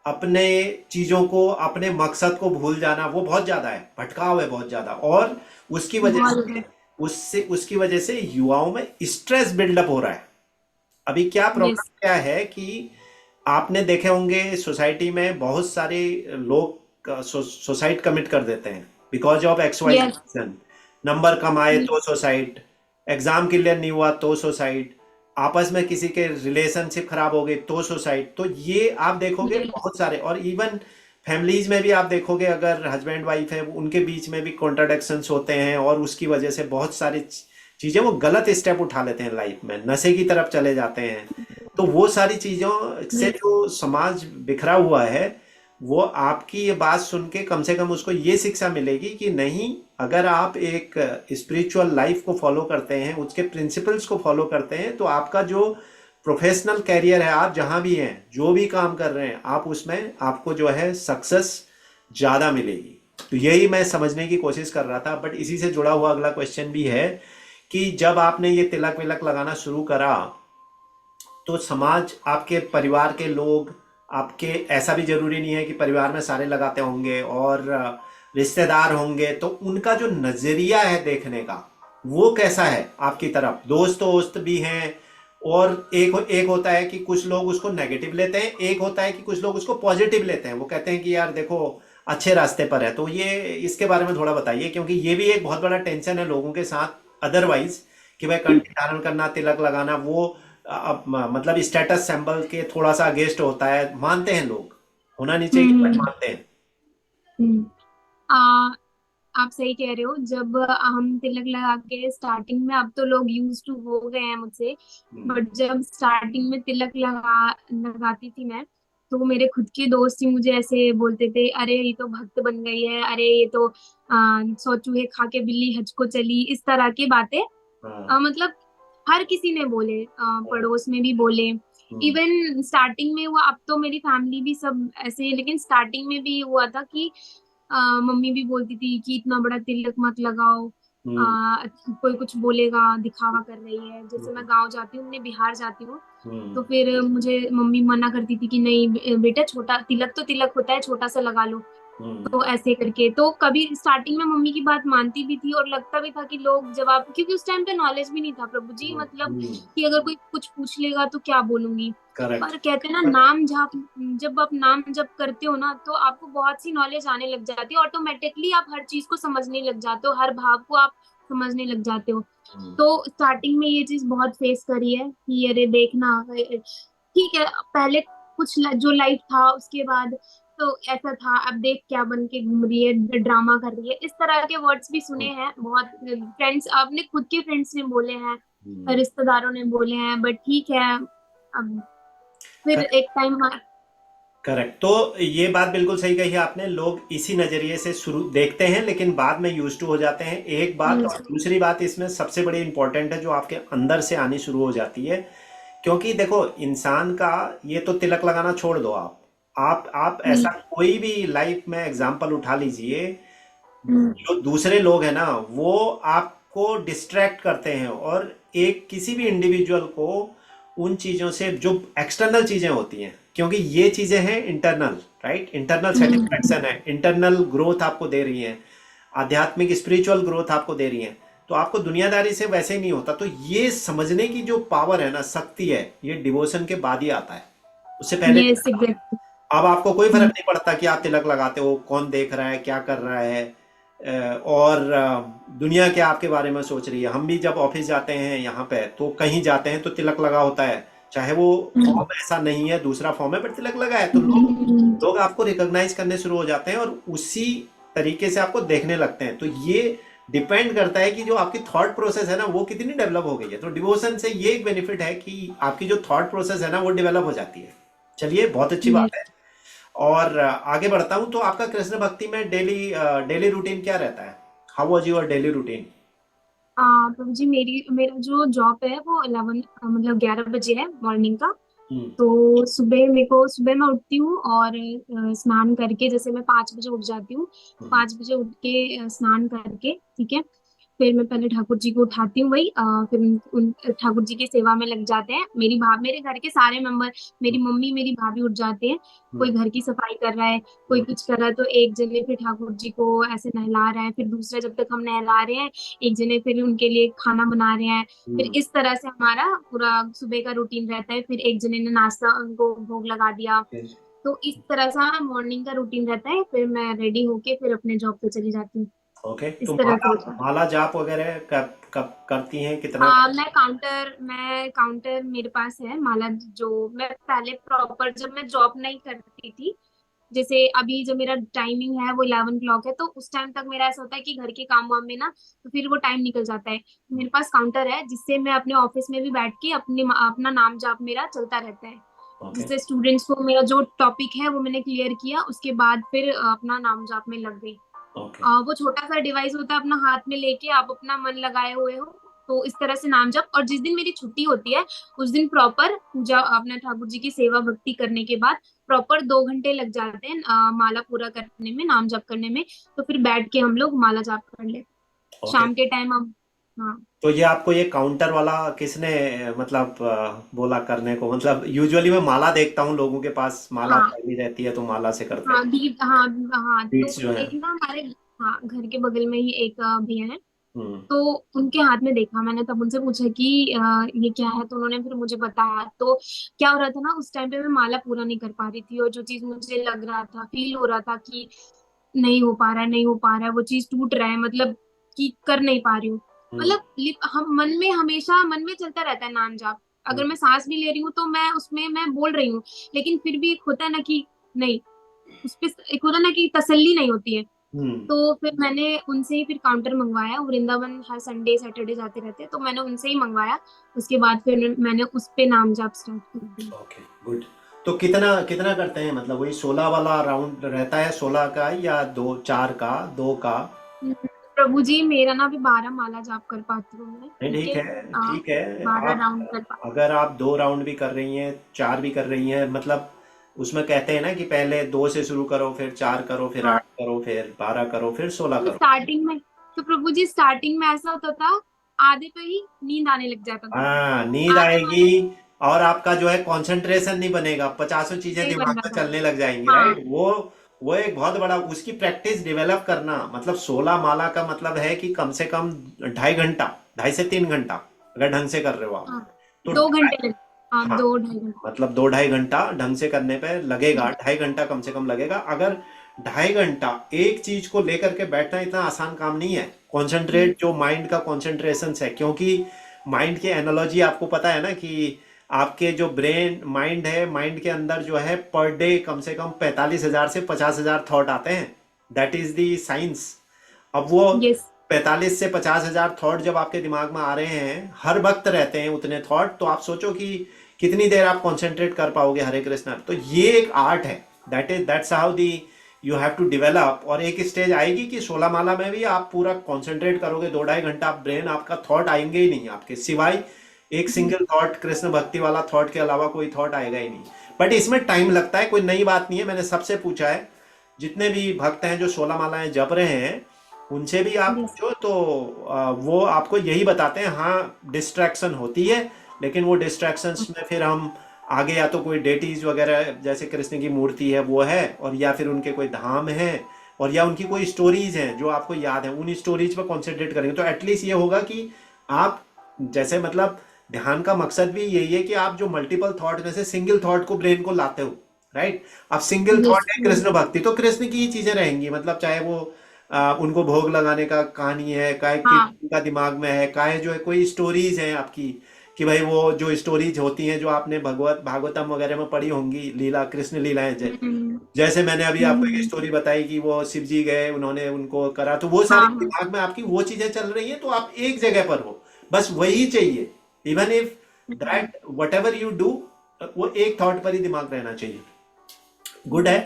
अपने चीज़ों को, अपने मकसद को भूल जाना, वो बहुत ज़्यादा है, भटकाव है बहुत ज़्यादा। और उसकी वजह बहुत से, उसकी वजह से युवाओं में स्ट्रेस बिल्डअप हो रहा है। अभी क्या यस। प्रॉब्लम क्या है कि आपने देखे होंगे सोसाइटी में बहुत सारे लोग सुसाइड कमिट कर देते हैं because of X Y yes. Reason. Number कम आए तो सुसाइड, एग्जाम क्लियर नहीं हुआ तो सुसाइड, आपस में किसी के रिलेशनशिप खराब हो गए तो सुसाइड। तो ये आप देखोगे यस। बहुत सारे, और इवन फैमिलीज में भी आप देखोगे, अगर हस्बैंड वाइफ है उनके बीच में भी कॉन्ट्राडिक्शंस होते हैं, और उसकी वजह से बहुत सारी चीजें, वो गलत स्टेप उठा लेते हैं लाइफ में, नशे की तरफ चले जाते हैं। तो वो सारी चीजों से यस। जो समाज बिखरा हुआ है, वो आपकी ये बात सुन के कम से कम उसको ये शिक्षा मिलेगी कि नहीं, अगर आप एक स्पिरिचुअल लाइफ को फॉलो करते हैं, उसके प्रिंसिपल्स को फॉलो करते हैं, तो आपका जो प्रोफेशनल कैरियर है, आप जहां भी हैं, जो भी काम कर रहे हैं, आप उसमें आपको जो है सक्सेस ज्यादा मिलेगी। तो यही मैं समझने की कोशिश कर रहा था। बट इसी से जुड़ा हुआ अगला क्वेश्चन भी है कि जब आपने ये तिलक विलक लगाना शुरू करा, तो समाज, आपके परिवार के लोग, आपके, ऐसा भी जरूरी नहीं है कि परिवार में सारे लगाते होंगे, और रिश्तेदार होंगे, तो उनका जो नजरिया है देखने का, वो कैसा है आपकी तरफ? दोस्त दोस्त भी हैं, और एक होता है कि कुछ लोग उसको नेगेटिव लेते हैं, एक होता है कि कुछ लोग उसको पॉजिटिव लेते हैं, वो कहते हैं कि यार देखो अच्छे रास्ते पर है। तो ये, इसके बारे में थोड़ा बताइए, क्योंकि ये भी एक बहुत बड़ा टेंशन है लोगों के साथ अदरवाइज, कि भाई कंठी धारण करना, तिलक लगाना, वो अब मतलब स्टेटस सिंबल के थोड़ा सा अगेंस्ट होता है, मानते हैं लोग, होना नहीं चाहिए बट हम्म। मानते हैं। हम्म। आ, आप सही कह रहे हो। जब हम तिलक लगा के स्टार्टिंग में, अब तो लोग यूज टू हो गए हैं मुझसे, हम्म, बट जब स्टार्टिंग में तिलक लगाती थी मैं, तो मेरे खुद के दोस्त ही मुझे ऐसे बोलते थे, अरे ये तो भक्त बन गई है, अरे ये तो 100 चूहे खा के बिल्ली हज को चली, इस तरह की बातें। हाँ, मतलब हर किसी ने बोले, हाँ, पड़ोस में भी बोले। हम्म, इवन स्टार्टिंग में हुआ, अब तो मेरी फैमिली भी सब ऐसे है, लेकिन स्टार्टिंग में भी हुआ था कि मम्मी भी बोलती थी कि इतना बड़ा तिलक मत लगाओ, हम्म, कोई कुछ बोलेगा, दिखावा कर रही है। जैसे हम्म, मैं गांव जाती हूँ, मैं बिहार जाती हूँ, हम्म, तो फिर मुझे मम्मी मना करती थी कि नहीं बेटा, छोटा तिलक तो तिलक होता है, छोटा सा लगा लो। हम्म, तो ऐसे करके, तो कभी स्टार्टिंग में मम्मी की बात मानती भी थी, और लगता भी था कि लोग जवाब, क्योंकि उस टाइम पे नॉलेज भी नहीं था प्रभु जी, मतलब कि अगर कोई कुछ पूछ लेगा तो क्या बोलूंगी। करेक्ट। पर कहते हैं ना, नाम जप, जब आप नाम जप करते हो ना, तो आपको बहुत सी नॉलेज आने लग जाती है, ऑटोमेटिकली आप हर चीज को समझने लग जाते हो, हर भाव को आप समझने लग जाते हो। तो स्टार्टिंग में ये चीज बहुत फेस करी है कि अरे देखना, ठीक है, पहले कुछ जो लाइफ था, उसके बाद तो ऐसा था, अब देख क्या बन के घूम रही है, ड्रामा कर रही है, इस तरह के वर्ड्स भी सुने हैं बहुत। फ्रेंड्स, अपने खुद के फ्रेंड्स ने बोले हैं, रिश्तेदारों ने बोले हैं, बट ठीक है। अब फिर एक टाइम। करेक्ट। तो ये बात बिल्कुल सही कही आपने, लोग इसी नजरिए से शुरू देखते हैं लेकिन बाद में यूज टू हो जाते हैं, एक बात। और दूसरी बात इसमें सबसे बड़ी इंपॉर्टेंट है, जो आपके अंदर से आनी शुरू हो जाती है। क्योंकि देखो इंसान का, ये तो तिलक लगाना छोड़ दो, आप ऐसा कोई भी लाइफ में एग्जाम्पल उठा लीजिए, जो दूसरे लोग हैं ना, वो आपको डिस्ट्रैक्ट करते हैं, और एक किसी भी इंडिविजुअल को उन चीजों से, जो एक्सटर्नल चीजें होती हैं, क्योंकि ये चीजें हैं इंटरनल, राइट, इंटरनल सेटिस्फेक्शन है, इंटरनल ग्रोथ आपको दे रही हैं, आध्यात्मिक स्पिरिचुअल ग्रोथ आपको दे रही हैं, तो आपको दुनियादारी से वैसे ही नहीं होता। तो ये समझने की जो पावर है ना, शक्ति है, ये डिवोशन के बाद ही आता है, उससे पहले नहीं यस, आता। एग्जैक्टली। अब आपको कोई फर्क नहीं पड़ता कि आप तिलक लगाते हो, कौन देख रहा है, क्या कर रहा है, और दुनिया क्या आपके बारे में सोच रही है। हम भी जब ऑफिस जाते हैं यहाँ पे, तो कहीं जाते हैं तो तिलक लगा होता है, चाहे वो फॉर्म ऐसा नहीं है, दूसरा फॉर्म है, बट तिलक लगा है, तो लोग आपको रिकॉग्नाइज करने शुरू हो जाते हैं, और उसी तरीके से आपको देखने लगते हैं। तो ये डिपेंड करता है कि जो आपकी थॉट प्रोसेस है ना, वो कितनी डेवलप हो गई है। तो डिवोशन से ये एक बेनिफिट है कि आपकी जो थॉट प्रोसेस है ना, वो डेवलप हो जाती है। चलिए, बहुत अच्छी बात है। और आगे बढ़ता हूँ। तो आपका कृष्ण भक्ति में डेली डेली रूटीन क्या रहता है? How was your daily routine? प्रभु जी, मेरा जो जॉब है वो 11 मतलब 11 बजे है मॉर्निंग का। हम्म। तो सुबह मैं उठती हूँ और स्नान करके, जैसे मैं 5 बजे उठ जाती हूँ। हम्म। 5 बजे उठ के स्नान करके, ठीक है, फिर मैं पहले ठाकुर जी को उठाती हूँ, वही फिर उन ठाकुर जी की सेवा में लग जाते हैं। मेरे घर के सारे मेंबर, मेरी मम्मी मेरी भाभी उठ जाते हैं। कोई हम्म। घर की सफाई कर रहा है, कोई हम्म। कुछ कर रहा है, तो एक जने फिर ठाकुर जी को ऐसे नहला रहा है, फिर दूसरा, जब तक हम नहला रहे हैं, एक जने फिर उनके लिए खाना बना रहे हैं। फिर हम्म। इस तरह से हमारा पूरा सुबह का रूटीन रहता है। फिर एक जने ने नाश्ता, उनको भोग लगा दिया। तो इस तरह से मॉर्निंग का रूटीन रहता है। फिर मैं रेडी होके फिर अपने जॉब पे चली जाती हूँ। ओके, तो इस तरह से माला होता है। माला जाप वगैरह कब कब करती हैं, कितना? हाँ, मैं काउंटर मेरे पास है माला। जो मैं पहले प्रॉपर, जब मैं जॉब नहीं करती थी, जैसे अभी जो मेरा टाइमिंग है वो 11 o'clock है, तो उस टाइम तक मेरा ऐसा होता है कि घर के काम वाम में ना, तो फिर वो टाइम निकल जाता है। मेरे पास काउंटर है जिससे मैं अपने ऑफिस में भी बैठ के अपना नाम जाप मेरा चलता रहता है। ओके। जिससे स्टूडेंट्स को मेरा जो टॉपिक है वो मैंने क्लियर किया, उसके बाद फिर अपना नाम जाप में लग गई। ओके। वो छोटा सा डिवाइस होता है, अपना हाथ में लेके आप अपना मन लगाए हुए हो, तो इस तरह से नाम जप। और जिस दिन मेरी छुट्टी होती है, उस दिन प्रॉपर पूजा, अपने ठाकुर जी की सेवा भक्ति करने के बाद प्रॉपर 2 घंटे लग जाते हैं माला पूरा करने में, नाम जप करने में। तो फिर बैठ के हम लोग माला जाप कर लेते हैं। ओके। शाम के टाइम हम। हाँ। तो ये आपको ये काउंटर वाला किसने मतलब बोला करने को? मतलब यूजुअली मैं माला देखता हूँ लोगों के पास, माला हाँ। खाली रहती है तो माला से करते हाँ हैं। हाँ हाँ, तो बीट्स जो है। एक ना हमारे, हाँ, घर के बगल में ही एक भैया है। हम्म। तो उनके हाथ में देखा मैंने, तब उनसे पूछा कि ये क्या है, तो उन्होंने फिर मुझे बताया। तो क्या हो रहा था ना, उस टाइम पे मैं माला पूरा नहीं कर पा रही थी, और जो चीज मुझे लग रहा था, फील हो रहा था कि नहीं हो पा रहा है, नहीं हो पा रहा है, वो चीज टूट रहा है, मतलब कि कर नहीं पा रही हूँ। हम्म। मतलब हम मन में, हमेशा मन में चलता रहता है नाम जाप। हम्म। अगर मैं सांस भी ले रही हूँ तो मैं उसमें मैं बोल रही हूँ, लेकिन फिर भी एक होता है ना कि नहीं, उस पे एक होता है ना कि तसल्ली नहीं होती है। हम्म। तो फिर मैंने उनसे ही फिर काउंटर मंगवाया। वो वृंदावन हर संडे सैटरडे जाते रहते हैं, तो मैंने उनसे ही मंगवाया। उसके बाद फिर मैंने उस पे नाम जाप स्टार्ट कर दिया। Okay, good. तो कितना कितना करते हैं? मतलब वही 16 वाला राउंड रहता है, 16 का या दो, 4 का, 2 का? प्रभु जी, मेरा ना अभी 12 माला जाप कर पाती हूँ मैं, नहीं, ठीक ठीक है। है, ठीक है। 12 राउंड आप कर पा। अगर आप 2 राउंड भी कर रही हैं, 4 भी कर रही हैं, मतलब उसमें कहते हैं ना कि पहले 2 से शुरू करो, फिर 4 करो, फिर हाँ, 8 करो, फिर 12 करो, फिर 16 तो करो। स्टार्टिंग में, तो प्रभु जी स्टार्टिंग में ऐसा होता था, आधे पे ही नींद आने लग जाता था। हाँ, नींद आधे आएगी। वाले और आपका जो है कंसंट्रेशन नहीं बनेगा, पचासों चीजें नहीं दिमाग बन में रहा था। चलने लग जाएंगी, हाँ राइट? वो एक बहुत बड़ा उसकी प्रैक्टिस डेवलप करना। मतलब 16 माला का मतलब है कि कम से कम 2.5 घंटा, 2.5 से 3 घंटा, अगर ढंग से कर रहे हो आप। हाँ, तो 2 घंटे लग, हाँ, हाँ, 2 ढाई घंटे। मतलब 2-2.5 घंटा ढंग से करने पे लगेगा, 2.5 घंटा कम से कम लगेगा। अगर 2.5 घंटा एक चीज को लेकर के बैठना इतना आसान काम नहीं है। हम्म, कॉन्सेंट्रेट, जो माइंड का कॉन्सेंट्रेशन है, क्योंकि माइंड की एनालॉजी आपको पता है ना कि आपके जो ब्रेन माइंड है, माइंड के अंदर जो है पर डे कम से कम 45,000 से 50,000 थॉट आते हैं। That is the science. अब वो यस। 45 से 50,000 थॉट जब आपके दिमाग में आ रहे हैं, हर वक्त रहते हैं उतने थॉट, तो आप सोचो कि कितनी देर आप कंसंट्रेट कर पाओगे। हरे कृष्णा, तो ये एक आर्ट है। That's how the you have to develop. और एक स्टेज आएगी कि 16 माला में भी आप पूरा कंसंट्रेट करोगे, 2-2.5 घंटा ब्रेन आपका थॉट आएंगे ही नहीं आपके सिवाय, एक सिंगल थॉट, कृष्ण भक्ति वाला थॉट के अलावा कोई थॉट आएगा ही नहीं। बट इसमें टाइम लगता है, कोई नई बात नहीं है। मैंने सबसे पूछा है, जितने भी भक्त हैं जो 16 मालाएं जप रहे हैं, उनसे भी आप यस। पूछो तो वो आपको यही बताते हैं। हाँ, डिस्ट्रैक्शन होती है, लेकिन वो डिस्ट्रैक्शंस में फिर हम आगे, या तो कोई डेटीज वगैरह जैसे कृष्ण की मूर्ति है वो है, और या फिर उनके कोई धाम है, और या उनकी कोई स्टोरीज हैं जो आपको याद है, उन स्टोरीज पर कॉन्सेंट्रेट करेंगे तो एटलीस्ट ये होगा कि आप, जैसे मतलब ध्यान का मकसद भी यही है कि आप जो मल्टीपल थॉट में से सिंगल थॉट को ब्रेन को लाते हो, राइट? अब सिंगल यस। थॉट है कृष्ण भक्ति, तो कृष्ण की ही चीजें रहेंगी। मतलब चाहे वो उनको भोग लगाने का कहानी है, काहे कि हाँ। उनका दिमाग में है, काहे जो है कोई स्टोरीज हैं आपकी, कि भाई वो जो स्टोरीज होती हैं जो आपने भगवत भागवतम वगैरह में पढ़ी होंगी, लीला, कृष्ण लीलाएं, हम्म। जैसे मैंने अभी आपको एक हम्म। स्टोरी बताई कि वो शिव जी गए, उन्होंने उनको करा, तो वो हाँ सारी हाँ। दिमाग में आपकी वो चीजें चल रही हैं, तो आप एक जगह पर हो, बस वही चाहिए। Even if hmm. That what ever you do, वो एक थॉट पर ही दिमाग रहना चाहिए। गुड है।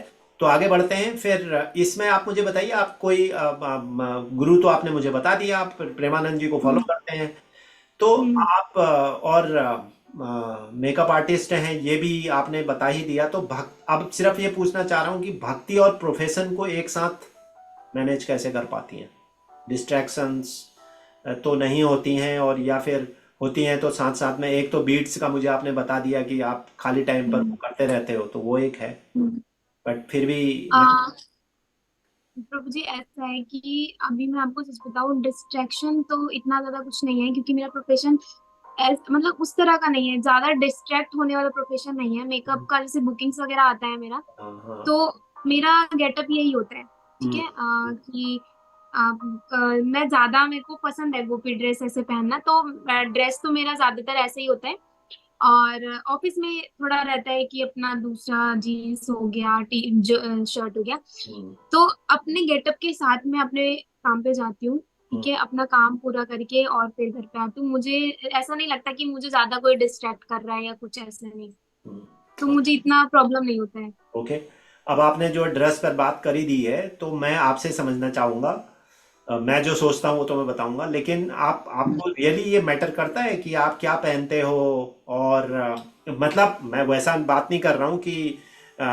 तो आगे बढ़ते हैं फिर। इसमें आप मुझे बताइए, आप कोई गुरु तो आपने मुझे बता दिया, आप प्रेमानंद जी को फॉलो हम्म। करते हैं। तो हम्म। आप और मेकअप आर्टिस्ट हैं, ये भी आपने बता ही दिया। तो भक्त अब सिर्फ ये पूछना चाह रहा हूँ कि भक्ति और प्रोफेशन को एक साथ मैनेज कैसे कर पाती हैं? डिस्ट्रैक्शंस तो नहीं होती हैं, और या फिर होती हैं तो साथ साथ में, एक तो बीट्स का मुझे आपने बता दिया कि आप खाली टाइम पर वो हम्म। करते रहते हो, तो वो एक है। हम्म। बट फिर भी मैं। आ, प्रभु जी ऐसा है कि अभी मैं आपको सच बताऊं, डिस्ट्रैक्शन तो इतना ज्यादा कुछ नहीं है, क्योंकि मेरा प्रोफेशन मतलब उस तरह का नहीं है, ज्यादा डिस्ट्रैक्ट होने वाला प्रोफेशन नहीं है। मेकअप का जैसे बुकिंग्स वगैरह आता है मेरा, हाँ हाँ। तो मेरा गेटअप यही होता है। ठीक हम्म। है, कि मैं ज्यादा, मेरे को पसंद है गोपी ड्रेस ऐसे पहनना, तो ड्रेस तो मेरा ज्यादातर ऐसे ही होता है। और ऑफिस में थोड़ा रहता है कि अपना दूसरा जीन्स हो गया, शर्ट हो गया। हम्म। तो अपने गेटअप के साथ मैं अपने काम पे जाती हूँ। हम्म। ठीक है, अपना काम पूरा करके और फिर घर पे आती हूँ। मुझे ऐसा नहीं लगता कि मुझे ज्यादा कोई डिस्ट्रैक्ट कर रहा है या कुछ ऐसा नहीं, तो हम्म। मुझे इतना प्रॉब्लम नहीं होता है। ओके। अब आपने जो ड्रेस पर बात करी दी है, तो मैं आपसे समझना चाहूँगा। मैं जो सोचता हूँ वो तो मैं बताऊँगा, लेकिन आपको रियली ये मैटर करता है कि आप क्या पहनते हो? और मतलब मैं वैसा बात नहीं कर रहा हूँ कि अ,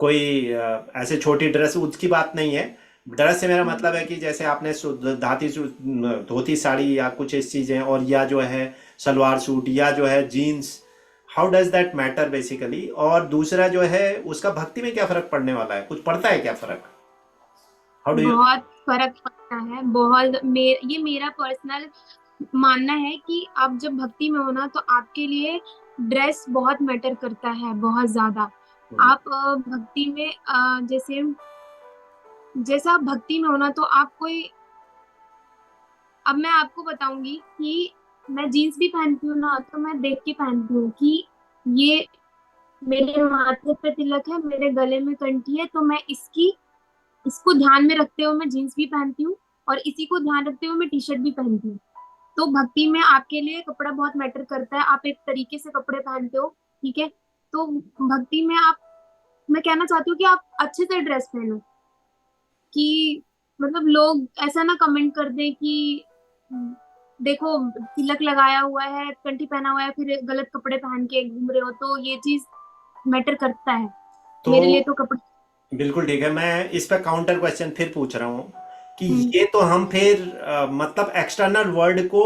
कोई ऐसे छोटी ड्रेस, उसकी बात नहीं है। ड्रेस से मेरा मतलब है कि जैसे आपने धोती साड़ी या कुछ इस चीज़ें, और या जो है सलवार सूट, या जो है jeans, how does that matter basically? और दूसरा जो है, उसका भक्ति में क्या फर्क पड़ने वाला है? कुछ पड़ता है क्या फर्क? How do you? बहुत फर्क पड़ता है, बहुत। ये मेरा पर्सनल मानना है कि आप जब भक्ति में हो ना, तो आपके लिए ड्रेस बहुत मैटर करता है, बहुत ज्यादा। आप भक्ति में जैसे, जैसा आप भक्ति में हो ना, तो आप कोई, अब मैं आपको बताऊंगी कि मैं जीन्स भी पहनती हूँ ना, तो मैं देख के पहनती हूँ कि ये मेरे माथे पे तिलक है, मेरे गले में कंठी है, तो मैं इसको ध्यान में रखते हुए मैं जीन्स भी पहनती हूँ, और इसी को ध्यान रखते हुए मैं टी शर्ट भी पहनती हूँ। तो भक्ति में आपके लिए कपड़ा बहुत मैटर करता है, आप एक तरीके से कपड़े पहनते हो। ठीक है, तो भक्ति में आप, मैं कहना चाहती हूँ कि आप अच्छे से ड्रेस पहनो, कि मतलब लोग ऐसा ना कमेंट कर दें कि देखो तिलक लगाया हुआ है, कंठी पहना हुआ है, फिर गलत कपड़े पहन के घूम रहे हो, तो ये चीज मैटर करता है तो मेरे लिए तो कपड़े। बिल्कुल ठीक है। मैं इस पर काउंटर क्वेश्चन फिर पूछ रहा हूँ कि हम्म। ये तो हम फिर मतलब एक्सटर्नल वर्ल्ड को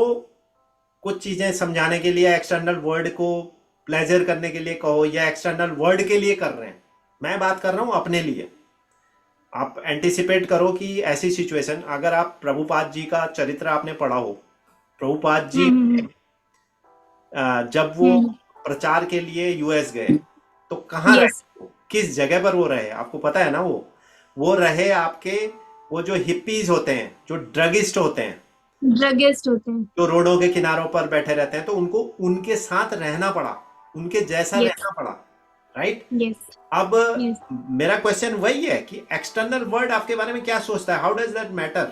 कुछ चीजें समझाने के लिए, एक्सटर्नल वर्ल्ड को प्लेजर करने के लिए कहो, या एक्सटर्नल वर्ल्ड के लिए कर रहे हैं। मैं बात कर रहा हूँ अपने लिए। आप एंटिसिपेट करो कि ऐसी सिचुएशन, अगर आप प्रभुपाद जी का चरित्र आपने पढ़ा हो। प्रभुपाद जी हम्म। जब वो हम्म। प्रचार के लिए यूएस गए, तो कहाँ रहे यस। वो? किस जगह पर वो रहे, आपको पता है ना? वो रहे आपके, वो जो हिप्पीज होते हैं, जो ड्रगिस्ट होते हैं, ड्रगिस्ट होते हैं। जो रोडों के किनारों पर बैठे रहते हैं, तो उनको उनके साथ रहना पड़ा, उनके जैसा यस। रहना पड़ा। राइट। यस। अब यस। मेरा क्वेश्चन वही है कि एक्सटर्नल वर्ल्ड आपके बारे में क्या सोचता है? How does that matter?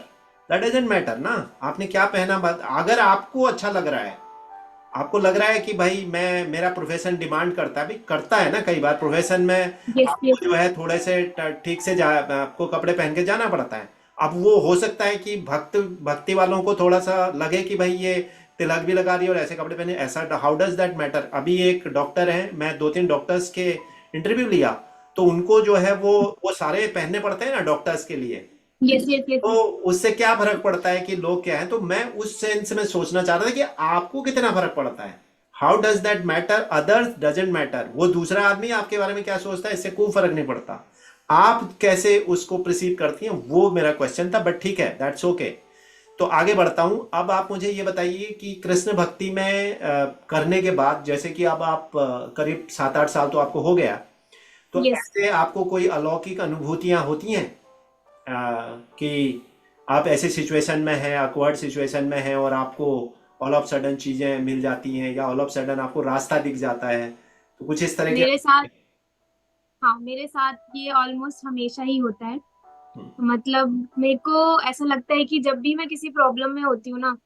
That doesn't matter ना। आपने क्या पहना, अगर आपको अच्छा लग रहा है, आपको लग रहा है कि भाई मैं, मेरा प्रोफेशन डिमांड करता है, भाई करता है ना, कई बार प्रोफेशन में यस। आपको यस। जो है थोड़े से ठीक से आपको कपड़े पहन के जाना पड़ता है। अब वो हो सकता है कि भक्ति वालों को थोड़ा सा लगे कि भाई ये तिलक भी लगा रही है और ऐसे कपड़े पहने, ऐसा हाउ डज दैट मैटर? अभी एक डॉक्टर है, मैं दो तीन डॉक्टर्स के इंटरव्यू लिया, तो उनको जो है वो सारे पहनने पड़ते हैं ना डॉक्टर्स के लिए। यस। यस। यस। तो उससे क्या फर्क पड़ता है कि लोग क्या है? तो मैं उस सेंस में सोचना चाह रहा था कि आपको कितना फर्क पड़ता है। How does that matter? Others doesn't matter. वो दूसरा आदमी आपके बारे में क्या सोचता है, इससे कोई फर्क नहीं पड़ता। आप कैसे उसको प्रिसीव करती हैं, वो मेरा क्वेश्चन था। बट ठीक है, दैट्स ओके। तो आगे बढ़ता हूं। अब आप मुझे ये बताइए कि कृष्ण भक्ति में करने के बाद, जैसे कि अब आप करीब 7-8 साल तो आपको हो गया, तो यस। ऐसे आपको कोई अलौकिक अनुभूतियां होती हैं कि आप ऐसे सिचुएशन में हैं, अकवर्ड सिचुएशन में हैं, और आपको ऑल ऑफ सडन चीजें मिल जाती हैं, या ऑल ऑफ सडन आपको रास्ता दिख जाता है, तो कुछ इस तरह के? मेरे साथ, हाँ मेरे साथ ये ऑलमोस्ट हमेशा ही होता है। मतलब मेरे को ऐसा लगता है कि जब भी मैं किसी प्रॉब्लम में होती हूँ ना,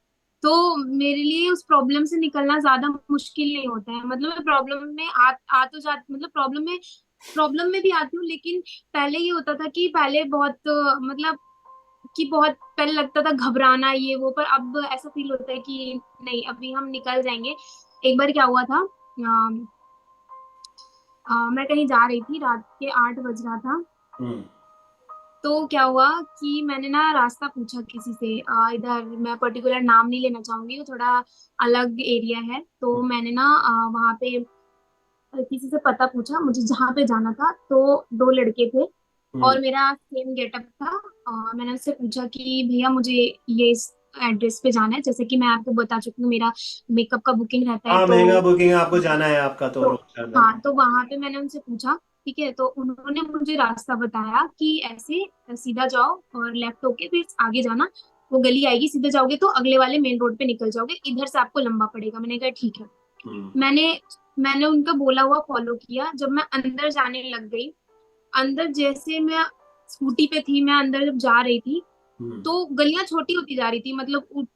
तो मेरे लिए उस प्रॉब्लम से निकलना ज्यादा मुश्किल नहीं होता है। मतलब मैं प्रॉब्लम में आ तो जा मतलब प्रॉब्लम में प्रॉब्लम में भी आती हूँ, लेकिन पहले ये होता था कि पहले बहुत मतलब कि बहुत पहले लगता था घबराना ये वो, पर अब ऐसा फील होता है कि नहीं, अभी हम निकल जाएंगे। एक बार क्या हुआ था, मैं कहीं जा रही थी, रात के 8 बज रहा था। हम्म। तो क्या हुआ कि मैंने ना रास्ता पूछा किसी से, इधर मैं पर्टिकुलर नाम नहीं लेना चाहूंगी, वो थोड़ा अलग एरिया है। तो मैंने ना वहाँ पे किसी से पता पूछा मुझे जहाँ पे जाना था। तो दो लड़के थे हम्म। और मेरा सेम गेटअप था। मैंने उससे पूछा कि भैया मुझे ये इस एड्रेस पे जाना है, जैसे कि मैं आपको बता चुकी हूँ मेरा मेकअप का बुकिंग रहता है। हाँ, तो मेगा बुकिंग आपको जाना है आपका तो तो रोज हरदम। हाँ, तो वहां पे मैंने उनसे पूछा। ठीक है, तो उन्होंने मुझे रास्ता बताया कि ऐसे सीधा जाओ और लेफ्ट होके फिर आगे जाना, वो गली आएगी, सीधे जाओगे तो अगले वाले मेन रोड पे निकल जाओगे, इधर से आपको लंबा पड़ेगा। मैंने कहा ठीक है। हम्म। मैंने मैंने उनका बोला हुआ फॉलो किया। जब मैं अंदर जाने लग गई, अंदर जैसे मैं स्कूटी पे थी, मैं अंदर जब जा रही थी, हम्म। तो गलियां छोटी होती जा रही थी, मतलब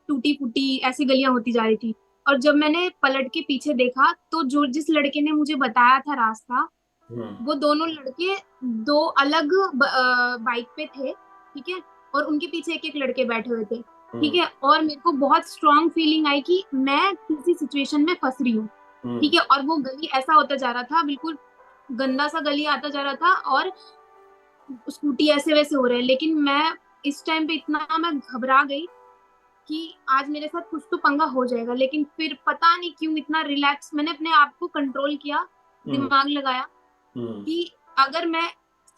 टूटी फूटी ऐसी गलियां होती जा रही थी। और जब मैंने पलट के पीछे देखा, तो जो जिस लड़के ने मुझे बताया था रास्ता, हम्म। वो दोनों लड़के दो अलग बाइक पे थे। ठीक है, और उनके पीछे एक एक लड़के बैठे हुए थे। ठीक हम्म। है, और मेरे को बहुत स्ट्रांग फीलिंग आई कि मैं किसी सिचुएशन में फंस रही हूँ। हम्म। ठीक है, और वो गली ऐसा होता जा रहा था, बिल्कुल गंदा सा गली आता जा रहा था, और स्कूटी ऐसे वैसे हो रहे हैं। लेकिन मैं इस टाइम पे इतना मैं घबरा गई कि आज मेरे साथ कुछ तो पंगा हो जाएगा। लेकिन फिर पता नहीं क्यों इतना रिलैक्स, मैंने अपने आप को कंट्रोल किया, हम्म। दिमाग लगाया हम्म। कि अगर मैं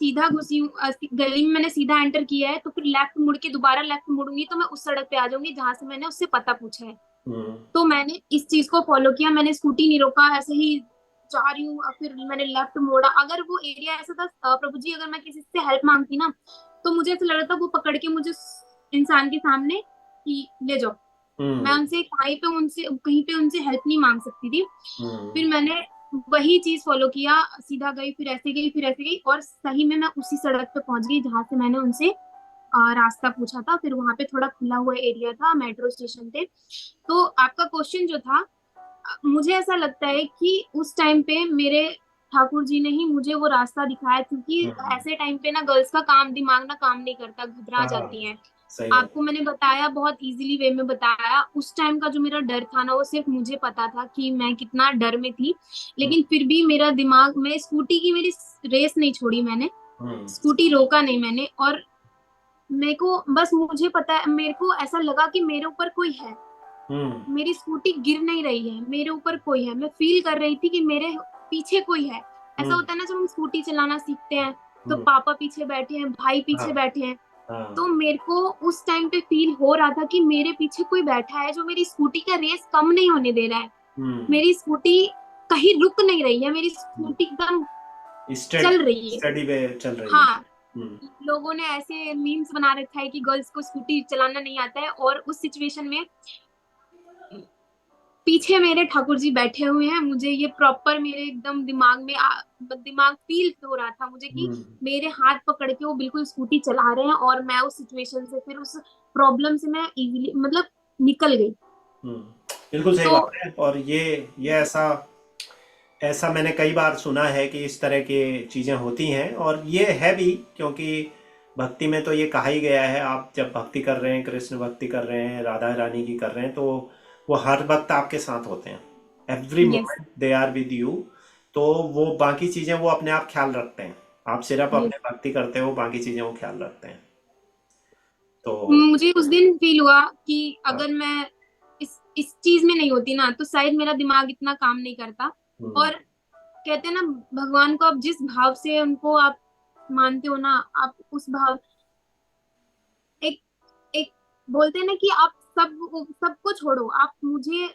सीधा घुसी हूँ गली में, मैंने सीधा एंटर किया है, तो फिर लेफ्ट मुड़ के दोबारा लेफ्ट मुड़ूंगी तो मैं उस सड़क पे आ जाऊंगी जहां से मैंने उससे पता पूछा है। हम्म। तो मैंने इस चीज को फॉलो किया, मैंने स्कूटी नहीं रोका, ऐसे ही जा रही हूँ। और फिर मैंने लेफ्ट मोड़ा। अगर वो एरिया ऐसा था, प्रभु जी, अगर मैं किसी से हेल्प मांगती ना, तो मुझे ऐसा लग रहा था वो पकड़ के मुझे उस इंसान के सामने कि ले जाओ। मैं हम्म। कहीं पे उनसे हेल्प नहीं मांग सकती थी। हम्म। फिर मैंने वही चीज फॉलो किया, सीधा गई, फिर ऐसे गई, फिर ऐसे गई, और सही में मैं उसी सड़क पे पहुंच गई जहां से मैंने उनसे रास्ता पूछा था। फिर वहां पे थोड़ा खुला हुआ एरिया था, मेट्रो स्टेशन थे। तो आपका क्वेश्चन जो था, मुझे ऐसा लगता है कि उस टाइम पे मेरे ठाकुर जी ने ही मुझे वो रास्ता दिखाया, क्योंकि हम्म। ऐसे टाइम पे ना गर्ल्स का काम दिमाग ना काम नहीं करता, घबरा हाँ, जाती हैं। सही बात। आपको मैंने बताया, बहुत इजीली वे में बताया। उस टाइम का जो मेरा डर था ना, वो सिर्फ मुझे पता था कि मैं कितना डर में थी। हम्म। लेकिन फिर भी मेरा दिमाग, मैं स्कूटी की मेरी रेस नहीं छोड़ी मैंने, हम्म। स्कूटी रोका नहीं मैंने। और मेरे को बस, मुझे पता है, मेरे को ऐसा लगा कि मेरे ऊपर कोई है, हम्म। मेरी स्कूटी गिर नहीं रही है, मेरे ऊपर कोई है। मैं फील कर रही थी कि मेरे पीछे कोई है। ऐसा हम्म। होता है ना, जब हम स्कूटी चलाना सीखते हैं तो हम्म। पापा पीछे बैठे हैं, भाई हाँ। पीछे बैठे हैं। हाँ। तो मेरे को उस टाइम पे फील हो रहा था कि मेरे पीछे कोई बैठा है जो मेरी स्कूटी का रेस कम नहीं होने दे रहा है। हम्म। मेरी स्कूटी कहीं रुक नहीं रही है, मेरी स्कूटी एकदम चल रही है। स्टडी पे चल रही है। हाँ, हम्म। लोगों ने ऐसे मीम्स बना रखा है कि गर्ल्स को स्कूटी चलाना नहीं आता है, और उस सिचुएशन में पीछे मेरे ठाकुर जी बैठे हुए हैं। मुझे ये प्रॉपर मेरे एकदम दिमाग में दिमाग फील हो रहा था मुझे कि हम्म। मेरे हाथ पकड़ के वो बिल्कुल स्कूटी चला रहे हैं, और मैं उस सिचुएशन से, फिर उस प्रॉब्लम से मैं इजीली मतलब निकल गई। हम्म। बिल्कुल सही तो बात है। और ये ऐसा ऐसा मैंने कई बार सुना है कि इस तरह की चीज़ें होती हैं, और ये है भी, क्योंकि भक्ति में तो ये कहा ही गया है, आप जब भक्ति कर रहे हैं, कृष्ण भक्ति कर रहे हैं, राधा रानी की कर रहे हैं, तो वो हर वक्त आपके साथ होते हैं। Every yes, moment they are with you. तो वो बाकी चीज़ें वो अपने आप ख्याल रखते हैं। आप सिर्फ अपने यस। भक्ति करते हो, बाकी चीज़ें वो ख्याल रखते हैं। तो मुझे उस दिन फील हुआ कि हाँ। अगर मैं इस चीज में नहीं होती ना, तो शायद मेरा दिमाग इतना काम नहीं करता। हम्म। और कहते हैं ना, भगवान को आप जिस भाव से उनको आप मानते हो ना, आप उस भाव, एक एक बोलते हैं ना कि आप सबको छोड़ो, आप मुझे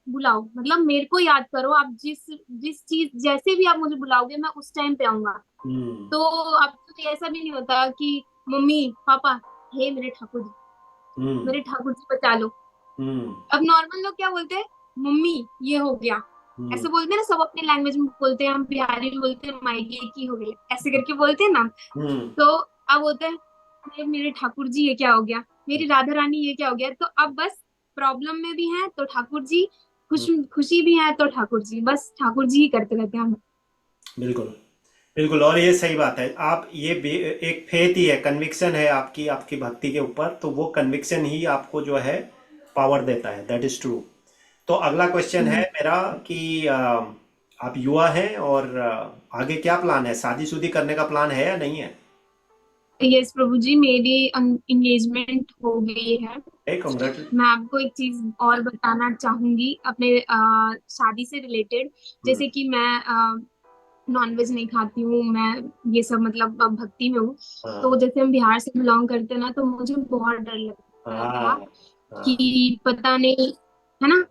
बुलाओ, मतलब मेरे को याद करो। आप जिस जिस चीज जैसे भी आप मुझे बुलाओगे, मैं उस टाइम पे आऊंगा। हम्म। तो अब तो ऐसा भी नहीं होता कि मम्मी पापा, हे हम्म। मेरे ठाकुर जी बचा लो। हम्म। अब नॉर्मल लोग क्या बोलते हैं, मम्मी ये हो गया, हम्म। ऐसे बोलते हैं ना, सब अपने लैंग्वेज में बोलते हैं। हम बिहारी में बोलते हैं माई ये की हो गया, ऐसे करके बोलते हैं ना। हम्म। तो अब होता है, मेरे ठाकुर जी ये क्या हो गया, मेरी राधा रानी ये क्या हो गया। तो अब बस प्रॉब्लम में भी है तो ठाकुर जी, हम्म। खुशी भी है तो ठाकुर जी, बस ठाकुर जी ही करते रहते हैं हम। बिल्कुल। बिल्कुल, और ये सही बात है। आप ये एक फेथ ही है, कन्विक्शन है आपकी, आपकी भक्ति के ऊपर, तो वो कन्विक्शन ही आपको जो है पावर देता है। That is true. तो अगला क्वेश्चन है मेरा कि आप युवा हैं और आगे क्या प्लान है? शादी शुदी करने का प्लान है या नहीं है? यस प्रभु जी, मेरी एंगेजमेंट हो गई है। है कॉन्ग्रेट। मैं आपको एक चीज और बताना चाहूंगी अपने शादी से रिलेटेड। हम्म। जैसे कि मैं नॉनवेज नहीं खाती हूँ, मैं ये सब मतलब भक्ति में हूँ। तो हाँ जैसे हम बिहार से बिलोंग करते हैं ना, तो मुझे बहुत डर लगता हाँ था हाँ कि पता नहीं, है ना।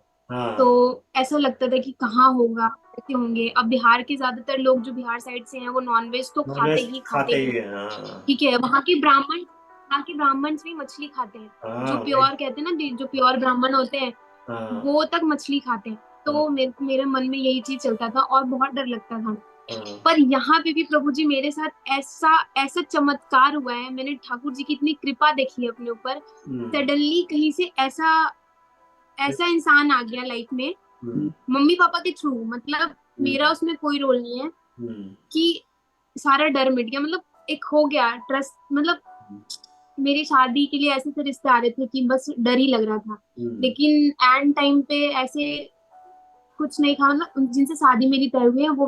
तो हाँ। ऐसा लगता था कि कहाँ होगा, कैसे होंगे। अब बिहार के ज्यादातर लोग जो बिहार साइड से हैं वो नॉनवेज तो खाते नॉनवेज ही खाते खाते ही हैं। है, हाँ। ठीक है, वहाँ के ब्राह्मण भी मछली खाते हैं। जो हाँ प्योर कहते हैं ना, जो प्योर ब्राह्मण होते हैं हाँ वो तक मछली खाते हैं। हाँ तो मेरे मन में यही चीज चलता था और बहुत डर लगता था। हाँ। पर यहाँ पे भी प्रभु जी मेरे साथ ऐसा ऐसा चमत्कार हुआ है, मैंने ठाकुर जी की इतनी कृपा देखी है अपने ऊपर। हम्म। सडनली कहीं से ऐसा ऐसा इंसान आ गया लाइफ में, हम्म। मम्मी पापा के थ्रू, मतलब मेरा हम्म। उसमें कोई रोल नहीं है, हम्म। कि सारा डर मिट गया। मतलब एक हो गया ट्रस्ट। मतलब मेरी शादी के लिए ऐसे से रिश्ते आ रहे थे कि बस डर ही लग रहा था। हम्म। लेकिन एंड टाइम पे ऐसे कुछ नहीं था। मतलब जिनसे शादी मेरी तय हुई है वो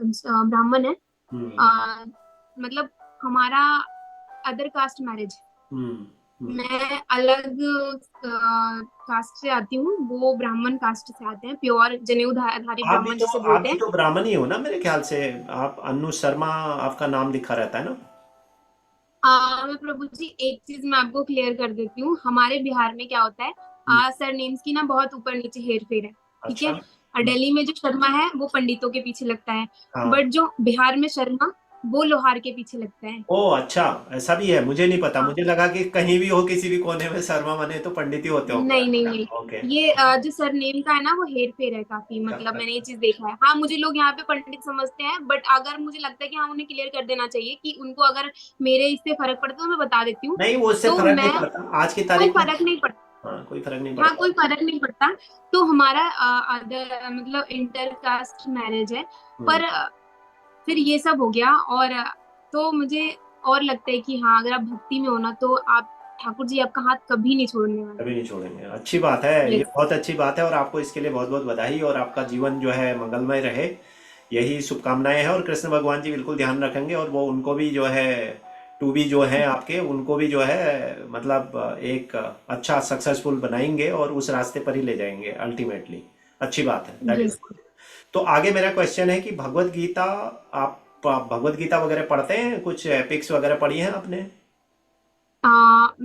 ब्राह्मण है। हम्म। आ, मतलब हमारा अदर कास्ट मैरिज। हम्म। हम्म। मैं अलग कास्ट से आती हूँ, वो ब्राह्मण कास्ट से आते हैं, प्योर जनेऊधारी ब्राह्मण जिसे आप बोलते भी हैं। तो ब्राह्मण ही हो ना मेरे ख्याल से। आप अन्नू शर्मा, आपका नाम लिखा रहता है ना? मैं प्रभु जी एक चीज मैं आपको क्लियर कर देती हूँ, हमारे बिहार में क्या होता है, हम्म। सरनेम्स की ना बहुत ऊपर नीचे हेर फेर है। ठीक अच्छा। है। और दिल्ली में जो शर्मा है वो पंडितों के पीछे लगता है, हाँ। बट जो बिहार में शर्मा वो लोहार के पीछे लगता है। ओ अच्छा, ऐसा भी है, मुझे नहीं पता। हाँ। मुझे लगा कि कहीं भी हो, किसी भी कोने में शर्मा बने तो पंडित ही होते होंगे। नहीं नहीं नहीं, ओके। ये जो सरनेम का है ना वो हेर फेर है काफी, अच्छा मतलब मैंने ये अच्छा। चीज देखा है। हाँ, मुझे लोग यहाँ पे पंडित समझते हैं, बट अगर मुझे लगता है कि हाँ उन्हें क्लियर कर देना चाहिए कि उनको अगर मेरे इससे फर्क पड़ता है तो मैं बता देती हूँ। नहीं, वो उससे तो फर्क नहीं मैं, पड़ता आज की कोई तारीख में। फर्क नहीं पड़ता। हाँ, कोई फर्क नहीं हाँ, पड़ता। कोई फर्क नहीं पड़ता। तो हमारा अदर मतलब इंटर कास्ट मैरिज है। हम्म। पर फिर ये सब हो गया, और तो मुझे और लगता है कि हाँ अगर आप भक्ति में हो ना तो आप, ठाकुर जी आपका हाथ कभी नहीं छोड़ने वाले। कभी नहीं छोड़ेंगे। अच्छी बात है, ये यस। बहुत अच्छी बात है, और आपको इसके लिए बहुत बहुत बधाई, और आपका जीवन जो है मंगलमय रहे, यही शुभकामनाएं हैं। और कृष्ण भगवान जी बिल्कुल ध्यान रखेंगे, और वो उनको भी जो है, टू बी जो है आपके, उनको भी जो है मतलब एक अच्छा सक्सेसफुल बनाएंगे और उस रास्ते पर ही ले जाएंगे अल्टीमेटली। अच्छी बात है, दैट इज यस। गुड। तो आगे मेरा क्वेश्चन है कि भगवत गीता, आप भगवत गीता वगैरह पढ़ते हैं? कुछ एपिक्स वगैरह पढ़ी हैं आपने?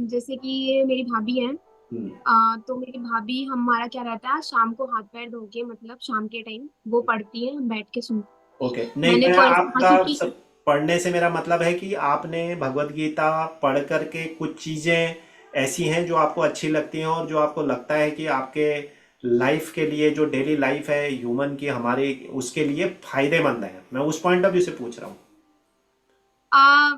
जैसे कि ये मेरी भाभी है। हम्म। तो मेरी भाभी, हमारा क्या रहता है, शाम को हाथ पैर धो के, मतलब शाम के टाइम वो पढ़ती है, हम बैठ के सुनते ओके, हैं। नहीं, मैंने मैं हाँ, आपका क्योंकि सब पढ़ने से मेरा मतलब है कि आपने भगवत गीता पढ़ करके कुछ चीज़ें ऐसी हैं जो आपको अच्छी लगती हैं, और जो आपको लगता है कि आपके लाइफ के लिए, जो डेली लाइफ है ह्यूमन की हमारी, उसके लिए फायदेमंद है। मैं उस पॉइंट ऑफ व्यू से पूछ रहा हूँ। आ,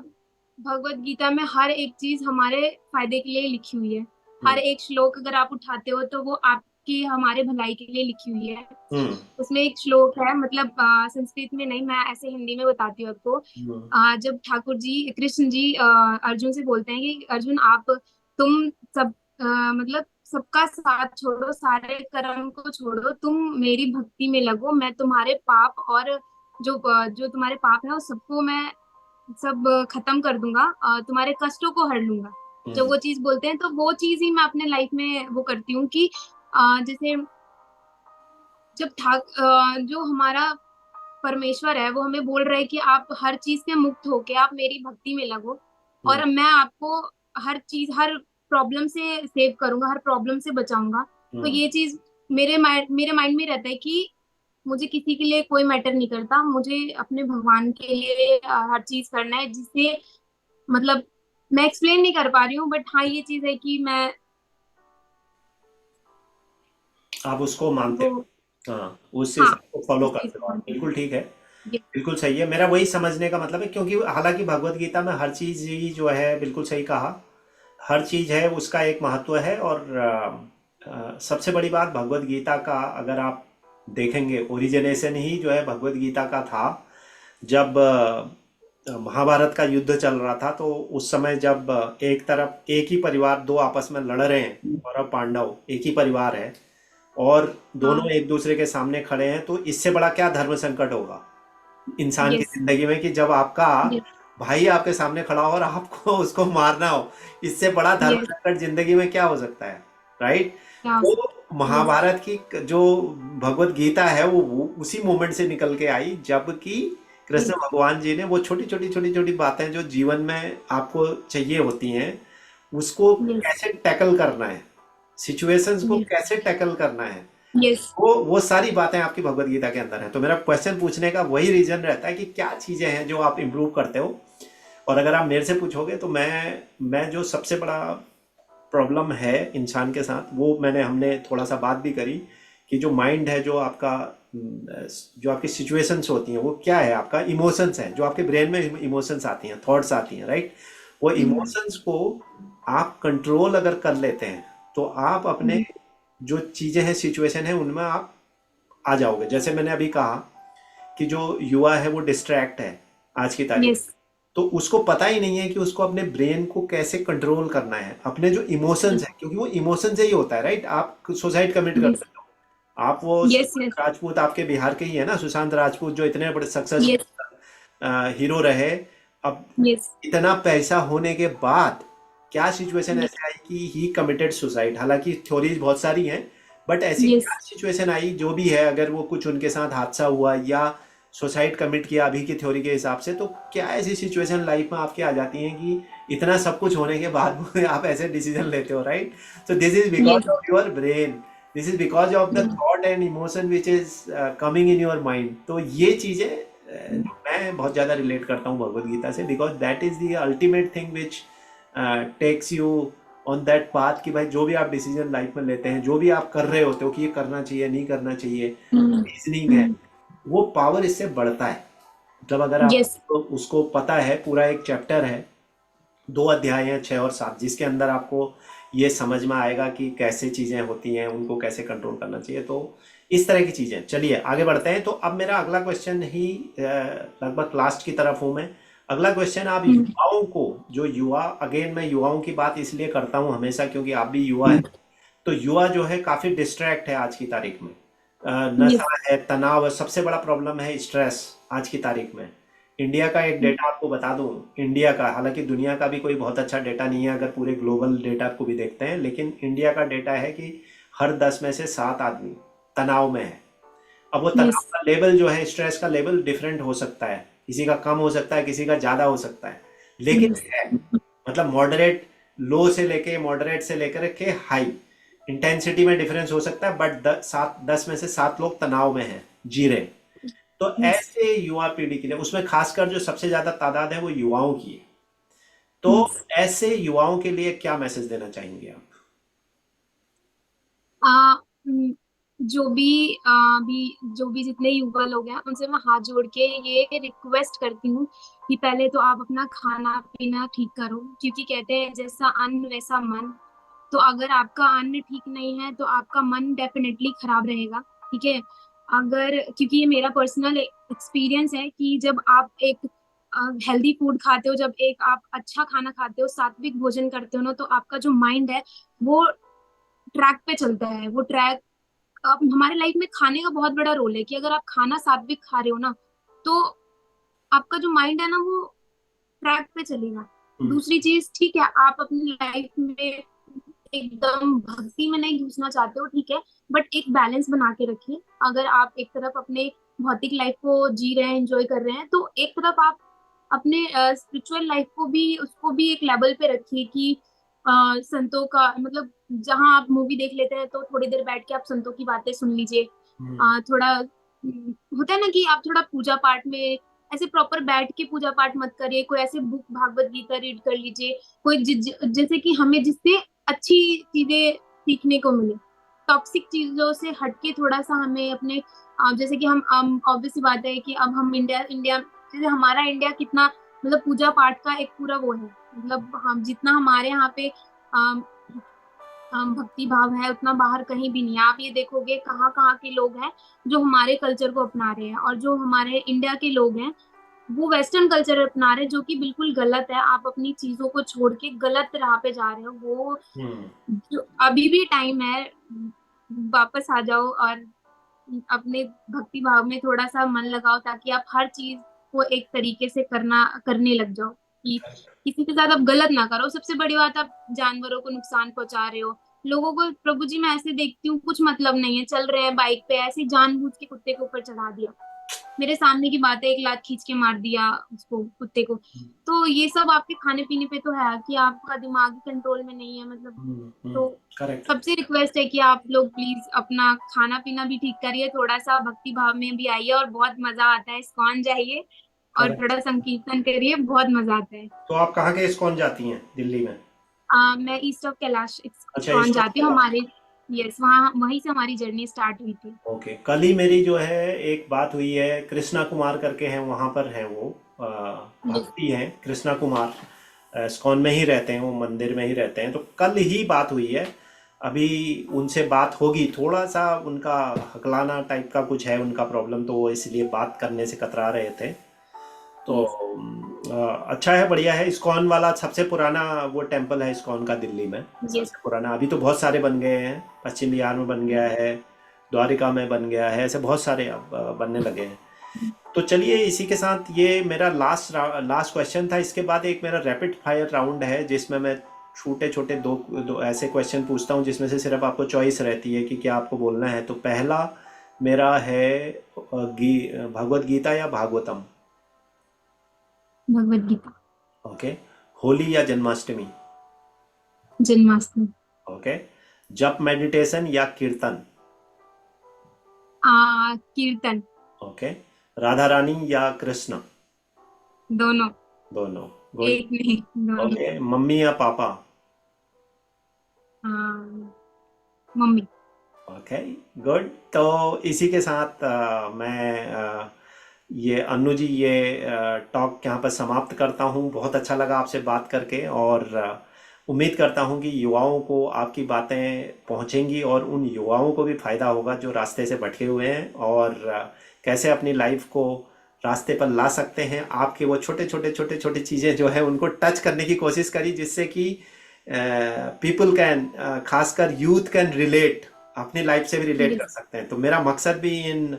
भगवत गीता में हर एक चीज हमारे फायदे के लिए लिखी हुई है। हर हम्म। एक श्लोक अगर आप उठाते हो तो वो आपके हमारे भलाई के लिए लिखी हुई है। हम्म। उसमें एक श्लोक है, मतलब संस्कृत में नहीं, मैं ऐसे हिंदी में बताती हूँ आपको। हम्म। जब ठाकुर जी, कृष्ण जी अर्जुन से बोलते हैं कि अर्जुन आप, तुम सब मतलब सबका साथ छोड़ो, सारे कर्म को छोड़ो, तुम मेरी भक्ति में लगो, मैं तुम्हारे पाप और जो तुम्हारे पाप है उस सबको मैं सब खत्म कर दूंगा, तुम्हारे कष्टों को हर लूंगा। जब हम्म। वो चीज बोलते हैं तो वो चीज ही मैं अपने लाइफ में वो करती हूँ कि जैसे जब जो हमारा परमेश्वर है वो हमें बोल रहा है कि आप हर चीज से मुक्त होके आप मेरी भक्ति में लगो, हम्म। और मैं आपको हर चीज, हर प्रॉब्लम से सेव करूंगा, हर प्रॉब्लम से बचाऊंगा। तो हम्म। ये चीज मेरे माइंड में रहता है कि मुझे किसी के लिए कोई मैटर नहीं करता, मुझे अपने भगवान के लिए हर चीज करना है, जिससे मतलब मैं एक्सप्लेन नहीं कर पा रही हूँ, बट हाँ ये चीज है कि मैं आप उसको मानते वो, हो, हाँ, उस हाँ, हिसाब को फॉलो उस चीज करते हो को आप, मानती हूँ। बिल्कुल ठीक है। ये बिल्कुल सही है, मेरा वही समझने का मतलब है, क्योंकि हालांकि भगवत गीता में हर चीज ही जो है, बिल्कुल सही कहा, हर चीज है, उसका एक महत्व है। और सबसे बड़ी बात भगवत गीता का, अगर आप देखेंगे, ओरिजिनेशन ही जो है भगवत गीता का था, जब महाभारत का युद्ध चल रहा था, तो उस समय जब एक तरफ एक ही परिवार दो आपस में लड़ रहे हैं, कौरव पांडव एक ही परिवार है, और दोनों हाँ। एक दूसरे के सामने खड़े हैं, तो इससे बड़ा क्या धर्म संकट होगा इंसान की यस। जिंदगी में, कि जब आपका यस। भाई आपके सामने खड़ा हो और आपको उसको मारना हो। इससे बड़ा धर्म यस। संकट जिंदगी में क्या हो सकता है, राइट? क्या हो तो सकता। यस। महाभारत की जो भगवत गीता है वो उसी मोमेंट से निकल के आई, जबकि कृष्ण यस। भगवान जी ने वो छोटी छोटी छोटी छोटी बातें जो जीवन में आपको चाहिए होती हैं, उसको यस। कैसे टैकल करना है, सिचुएशंस को यस। कैसे टैकल करना है, यस। वो सारी बातें आपकी भगवत गीता के अंदर है। तो मेरा क्वेश्चन पूछने का वही रीजन रहता है कि क्या चीजें हैं जो आप इम्प्रूव करते हो। और अगर आप मेरे से पूछोगे तो मैं जो सबसे बड़ा प्रॉब्लम है इंसान के साथ, वो हमने थोड़ा सा बात भी करी, कि जो माइंड है, जो आपका जो आपकी सिचुएशंस होती हैं, वो क्या है, आपका इमोशंस है, जो आपके ब्रेन में इमोशंस आती हैं, थॉट्स आती हैं, राइट? वो इमोशंस को आप कंट्रोल अगर कर लेते हैं, तो आप अपने जो चीजें हैं, सिचुएशन है, उनमें आप आ जाओगे। जैसे मैंने अभी कहा कि जो युवा है वो डिस्ट्रैक्ट है आज की तारीख यस। में, तो उसको पता ही नहीं है कि उसको अपने ब्रेन को कैसे कंट्रोल करना है, अपने जो इमोशंस है, क्योंकि वो इमोशन से ही होता है, राइट? आप सुसाइड कमिट कर यस। देते हो। आप वो यस। यस। सुशांत राजपूत, आपके बिहार के ही है ना, सुशांत राजपूत, जो इतने बड़े सक्सेसफुल यस। हीरो रहे। अब यस। इतना पैसा होने के बाद क्या सिचुएशन यस। ऐसे आई कि ही कमिटेड सुसाइड? हालांकि थ्योरीज बहुत सारी हैं, बट ऐसी यस। क्या सिचुएशन आई, जो भी है, अगर वो कुछ उनके साथ हादसा हुआ या सुसाइड कमिट किया अभी की थ्योरी के हिसाब से, तो क्या ऐसी सिचुएशन लाइफ में आपके आ जाती हैं कि इतना सब कुछ होने के बाद में आप ऐसे डिसीजन लेते हो, राइट? तो this is because yes. Of your brain, this is because of the thought and emotion which is coming in your mind. तो ये चीजें मैं बहुत ज़्यादा रिलेट करता हूँ भगवत गीता से, because that is the ultimate thing which takes you on that path, कि भाई जो भी आप डिसीजन लाइफ में लेते हैं, जो भी आप कर रहे होते हो कि ये करना चाहिए नहीं करना चाहिए, रीजनिंग है, वो पावर इससे बढ़ता है। मतलब अगर आप यस। उसको पता है, पूरा एक चैप्टर है, दो अध्याय हैं, 6 और 7, जिसके अंदर आपको ये समझ में आएगा कि कैसे चीज़ें होती हैं, उनको कैसे कंट्रोल करना चाहिए। तो इस तरह की चीज़ें, चलिए आगे बढ़ते हैं। तो अब मेरा अगला क्वेश्चन ही लगभग लास्ट की तरफ हूँ मैं। अगला क्वेश्चन, आप युवाओं को, जो युवा, अगेन मैं युवाओं की बात इसलिए करता हूँ हमेशा क्योंकि आप भी युवा हैं। तो युवा जो है काफ़ी डिस्ट्रैक्ट है आज की तारीख में। यस। नशा है, तनाव है, सबसे बड़ा प्रॉब्लम है स्ट्रेस आज की तारीख में। इंडिया का एक डेटा आपको बता दूं, इंडिया का, हालांकि दुनिया का भी कोई बहुत अच्छा डेटा नहीं है अगर पूरे ग्लोबल डेटा को भी देखते हैं, लेकिन इंडिया का डेटा है कि हर 10 में से 7 आदमी तनाव में है। अब वो तनाव यस। का लेवल जो है, स्ट्रेस का लेवल डिफरेंट हो सकता है, किसी का कम हो सकता है, किसी का ज़्यादा हो सकता है, लेकिन यस। है, मतलब मॉडरेट, लो से लेके, मॉडरेट से लेकर के हाई इंटेंसिटी में डिफरेंस हो सकता है, बट 10 में से 7 लोग तनाव में हैं, जी रहे। तो यस। ऐसे युवा पीढ़ी के लिए, उसमें खासकर जो सबसे ज्यादा तादाद है वो युवाओं की है। तो यस। ऐसे युवाओं के लिए क्या मैसेज देना चाहेंगे आप? आ हम्म, जो भी भी जो भी जितने युवा लोग हैं उनसे मैं हाथ जोड़ के ये रिक्वेस्ट करती हूँ कि पहले तो आप अपना खाना पीना ठीक करो, क्योंकि कहते हैं जैसा अन्न वैसा मन। तो अगर आपका अन्न ठीक नहीं है तो आपका मन डेफिनेटली खराब रहेगा। ठीक है। अगर, क्योंकि ये मेरा पर्सनल एक्सपीरियंस है कि जब आप एक हेल्दी फूड खाते हो, जब एक आप अच्छा खाना खाते हो, सात्विक भोजन करते हो ना, तो आपका जो माइंड है वो ट्रैक पे चलता है। वो ट्रैक, अब हमारे लाइफ में खाने का बहुत बड़ा रोल है कि अगर आप खाना सात्विक खा रहे हो ना, तो आपका जो माइंड है ना वो ट्रैक पे चलेगा। हम्म। दूसरी चीज, ठीक है, आप अपनी लाइफ में एकदम भक्ति में नहीं घुसना चाहते हो, ठीक है, बट एक बैलेंस बना के रखिए। अगर आप एक तरफ अपने भौतिक लाइफ को जी रहे हैं, एंजॉय कर रहे हैं, तो एक तरफ आप अपने स्पिरिचुअल लाइफ को भी, उसको भी एक लेवल पे रखिए कि संतों का मतलब, जहाँ आप मूवी देख लेते हैं तो थोड़ी देर बैठ के आप संतों की बातें सुन लीजिए। हम्म। थोड़ा होता है ना कि आप थोड़ा पूजा पाठ में ऐसे प्रॉपर बैठ के पूजा पाठ मत करिए, कोई ऐसे बुक भागवत गीता रीड कर लीजिए, कोई जैसे कि हमें जिससे अच्छी चीजें सीखने को मिले। टॉक्सिक चीजों से हटके थोड़ा सा हमें अपने जैसे कि हम ऑब्वियस सी बात है कि अब हम इंडिया इंडिया जैसे हमारा इंडिया कितना मतलब पूजा पाठ का एक पूरा वो है, मतलब हम जितना हमारे यहाँ पे अम, भक्ति भाव है उतना बाहर कहीं भी नहीं है। आप ये देखोगे कहाँ कहाँ के लोग हैं जो हमारे कल्चर को अपना रहे हैं, और जो हमारे इंडिया के लोग हैं वो वेस्टर्न कल्चर अपना रहे हैं, जो कि बिल्कुल गलत है। आप अपनी चीजों को छोड़ के गलत राह पे जा रहे हो। वो हम्म। जो अभी भी टाइम है, वापस आ जाओ और अपने भक्ति भाव में थोड़ा सा मन लगाओ, ताकि आप हर चीज को एक तरीके से करने लग जाओ, कि किसी के साथ आप गलत ना करो। सबसे बड़ी बात, आप जानवरों को नुकसान पहुंचा रहे हो। लोगों को प्रभु जी मैं ऐसे देखती हूँ, कुछ मतलब नहीं है, चल रहे हैं बाइक पे, ऐसे ही जानबूझ के कुत्ते के ऊपर चढ़ा दिया। मेरे सामने की बात है, एक लात खींच के मार दिया उसको, कुत्ते को। तो ये सब आपके खाने पीने पे तो है कि आपका दिमाग कंट्रोल में नहीं है, मतलब। हम्म। तो करेक्ट। सबसे रिक्वेस्ट है कि आप लोग प्लीज अपना खाना पीना भी ठीक करिए, थोड़ा सा भक्ति भाव में भी आइए, और बहुत मजा आता है, इस्कॉन जाइए और करेक्ट। थोड़ा संकीर्तन करिए, बहुत मजा आता है। तो आप कहाँ के इस्कॉन जाती हैं दिल्ली में? मैं ईस्ट ऑफ कैलाश अच्छा, इस्कॉन ईस्ट ऑफ जाती हूँ कैलाश। हमारे। यस, वहाँ वहीं से हमारी जर्नी स्टार्ट हुई थी। ओके, कल ही मेरी जो है एक बात हुई है, कृष्णा कुमार करके हैं, वहाँ पर हैं वो, यस। भक्ति हैं कृष्णा कुमार। इस्कॉन में ही रहते हैं, वो मंदिर में ही रहते हैं, तो कल ही बात हुई है। अभी उनसे बात होगी, थोड़ा सा उनका हकलाना टाइप का कुछ है उनका प्रॉब्लम, तो वो इसलिए बात करने से कतरा रहे थे। तो यस। अच्छा है, बढ़िया है। इस्कॉन वाला सबसे पुराना वो टेम्पल है इस्कॉन का दिल्ली में, यस। सबसे पुराना। अभी तो बहुत सारे बन गए हैं, पश्चिम बिहार में बन गया है, द्वारिका में बन गया है, ऐसे बहुत सारे अब बनने लगे हैं। तो चलिए, इसी के साथ ये मेरा लास्ट क्वेश्चन था। इसके बाद एक मेरा रैपिड फायर राउंड है, जिसमें मैं छोटे छोटे दो ऐसे क्वेश्चन पूछता हूँ, जिसमें से सिर्फ आपको चॉइस रहती है कि क्या आपको बोलना है। तो पहला मेरा है भगवत गीता या भागवतम? भगवत गीता। ओके। होली या जन्माष्टमी? जन्माष्टमी। ओके। जप मेडिटेशन या कीर्तन? कीर्तन। ओके। राधा रानी या कृष्ण? दोनों। दोनों। गुड। एक नहीं, दोनों। ओके, मम्मी या पापा? मम्मी। Okay, good. तो इसी के साथ मैं ये अन्नू जी, ये टॉक यहाँ पर समाप्त करता हूँ। बहुत अच्छा लगा आपसे बात करके, और उम्मीद करता हूँ कि युवाओं को आपकी बातें पहुँचेंगी, और उन युवाओं को भी फ़ायदा होगा जो रास्ते से भटके हुए हैं, और कैसे अपनी लाइफ को रास्ते पर ला सकते हैं। आपके वो छोटे छोटे चीज़ें जो है उनको टच करने की कोशिश करी, जिससे कि पीपल कैन, खासकर यूथ कैन रिलेट, अपनी लाइफ से भी रिलेट कर यस। सकते हैं। तो मेरा मकसद भी इन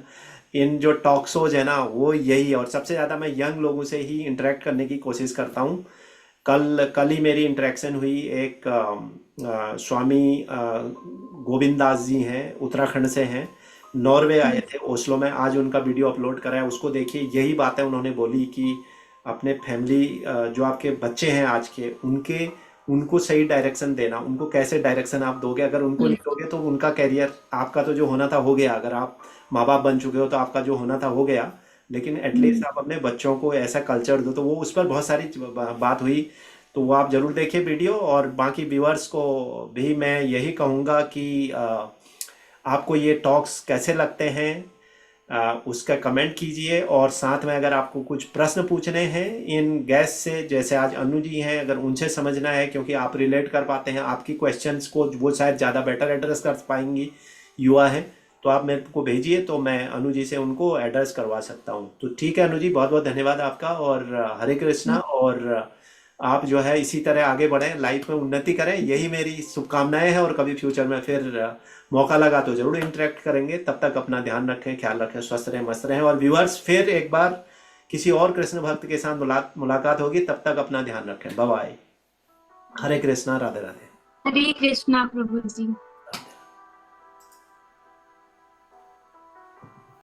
इन जो टॉक शोज है ना, वो यही है, और सबसे ज़्यादा मैं यंग लोगों से ही इंटरेक्ट करने की कोशिश करता हूँ। कल कल ही मेरी इंटरेक्शन हुई एक स्वामी गोविंद दास जी हैं, उत्तराखंड से हैं, नॉर्वे आए यस। थे, ओस्लो में। आज उनका वीडियो अपलोड करा है, उसको देखिए। यही बातें उन्होंने बोली कि अपने फैमिली, जो आपके बच्चे हैं आज के, उनके उनको सही डायरेक्शन देना। उनको कैसे डायरेक्शन आप दोगे, अगर उनको नहीं यस। दोगे तो उनका कैरियर, आपका तो जो होना था हो गया। अगर आप माँ बाप बन चुके हो तो आपका जो होना था हो गया, लेकिन एटलीस्ट आप अपने बच्चों को ऐसा कल्चर दो। तो वो उस पर बहुत सारी बात हुई। तो वो आप जरूर देखिए वीडियो, और बाकी व्यूअर्स को भी मैं यही कहूँगा कि आपको ये टॉक्स कैसे लगते हैं, उसका कमेंट कीजिए। और साथ में अगर आपको कुछ प्रश्न पूछने हैं इन गेस्ट से, जैसे आज अनु जी हैं, अगर उनसे समझना है, क्योंकि आप रिलेट कर पाते हैं, आपकी क्वेश्चंस को वो शायद ज़्यादा बेटर एड्रेस कर पाएंगी, युवा हैं, तो आप मेरे को भेजिए, तो मैं अनु जी से उनको एड्रेस करवा सकता हूँ। तो ठीक है अनु जी, बहुत बहुत धन्यवाद आपका, और हरे कृष्णा। और आप जो है इसी तरह आगे बढ़ें, लाइफ में उन्नति करें, यही मेरी शुभकामनाएं हैं। और कभी फ्यूचर में फिर मौका लगा तो जरूर इंटरेक्ट करेंगे। तब तक अपना ध्यान रखें, ख्याल रखें, स्वस्थ रहें, मस्त रहें। और व्यूअर्स, फिर एक बार किसी और कृष्ण भक्त के साथ मुलाकात होगी। तब तक अपना ध्यान रखें। Bye bye. हरे कृष्णा, राधे राधे। हरे कृष्णा प्रभु जी।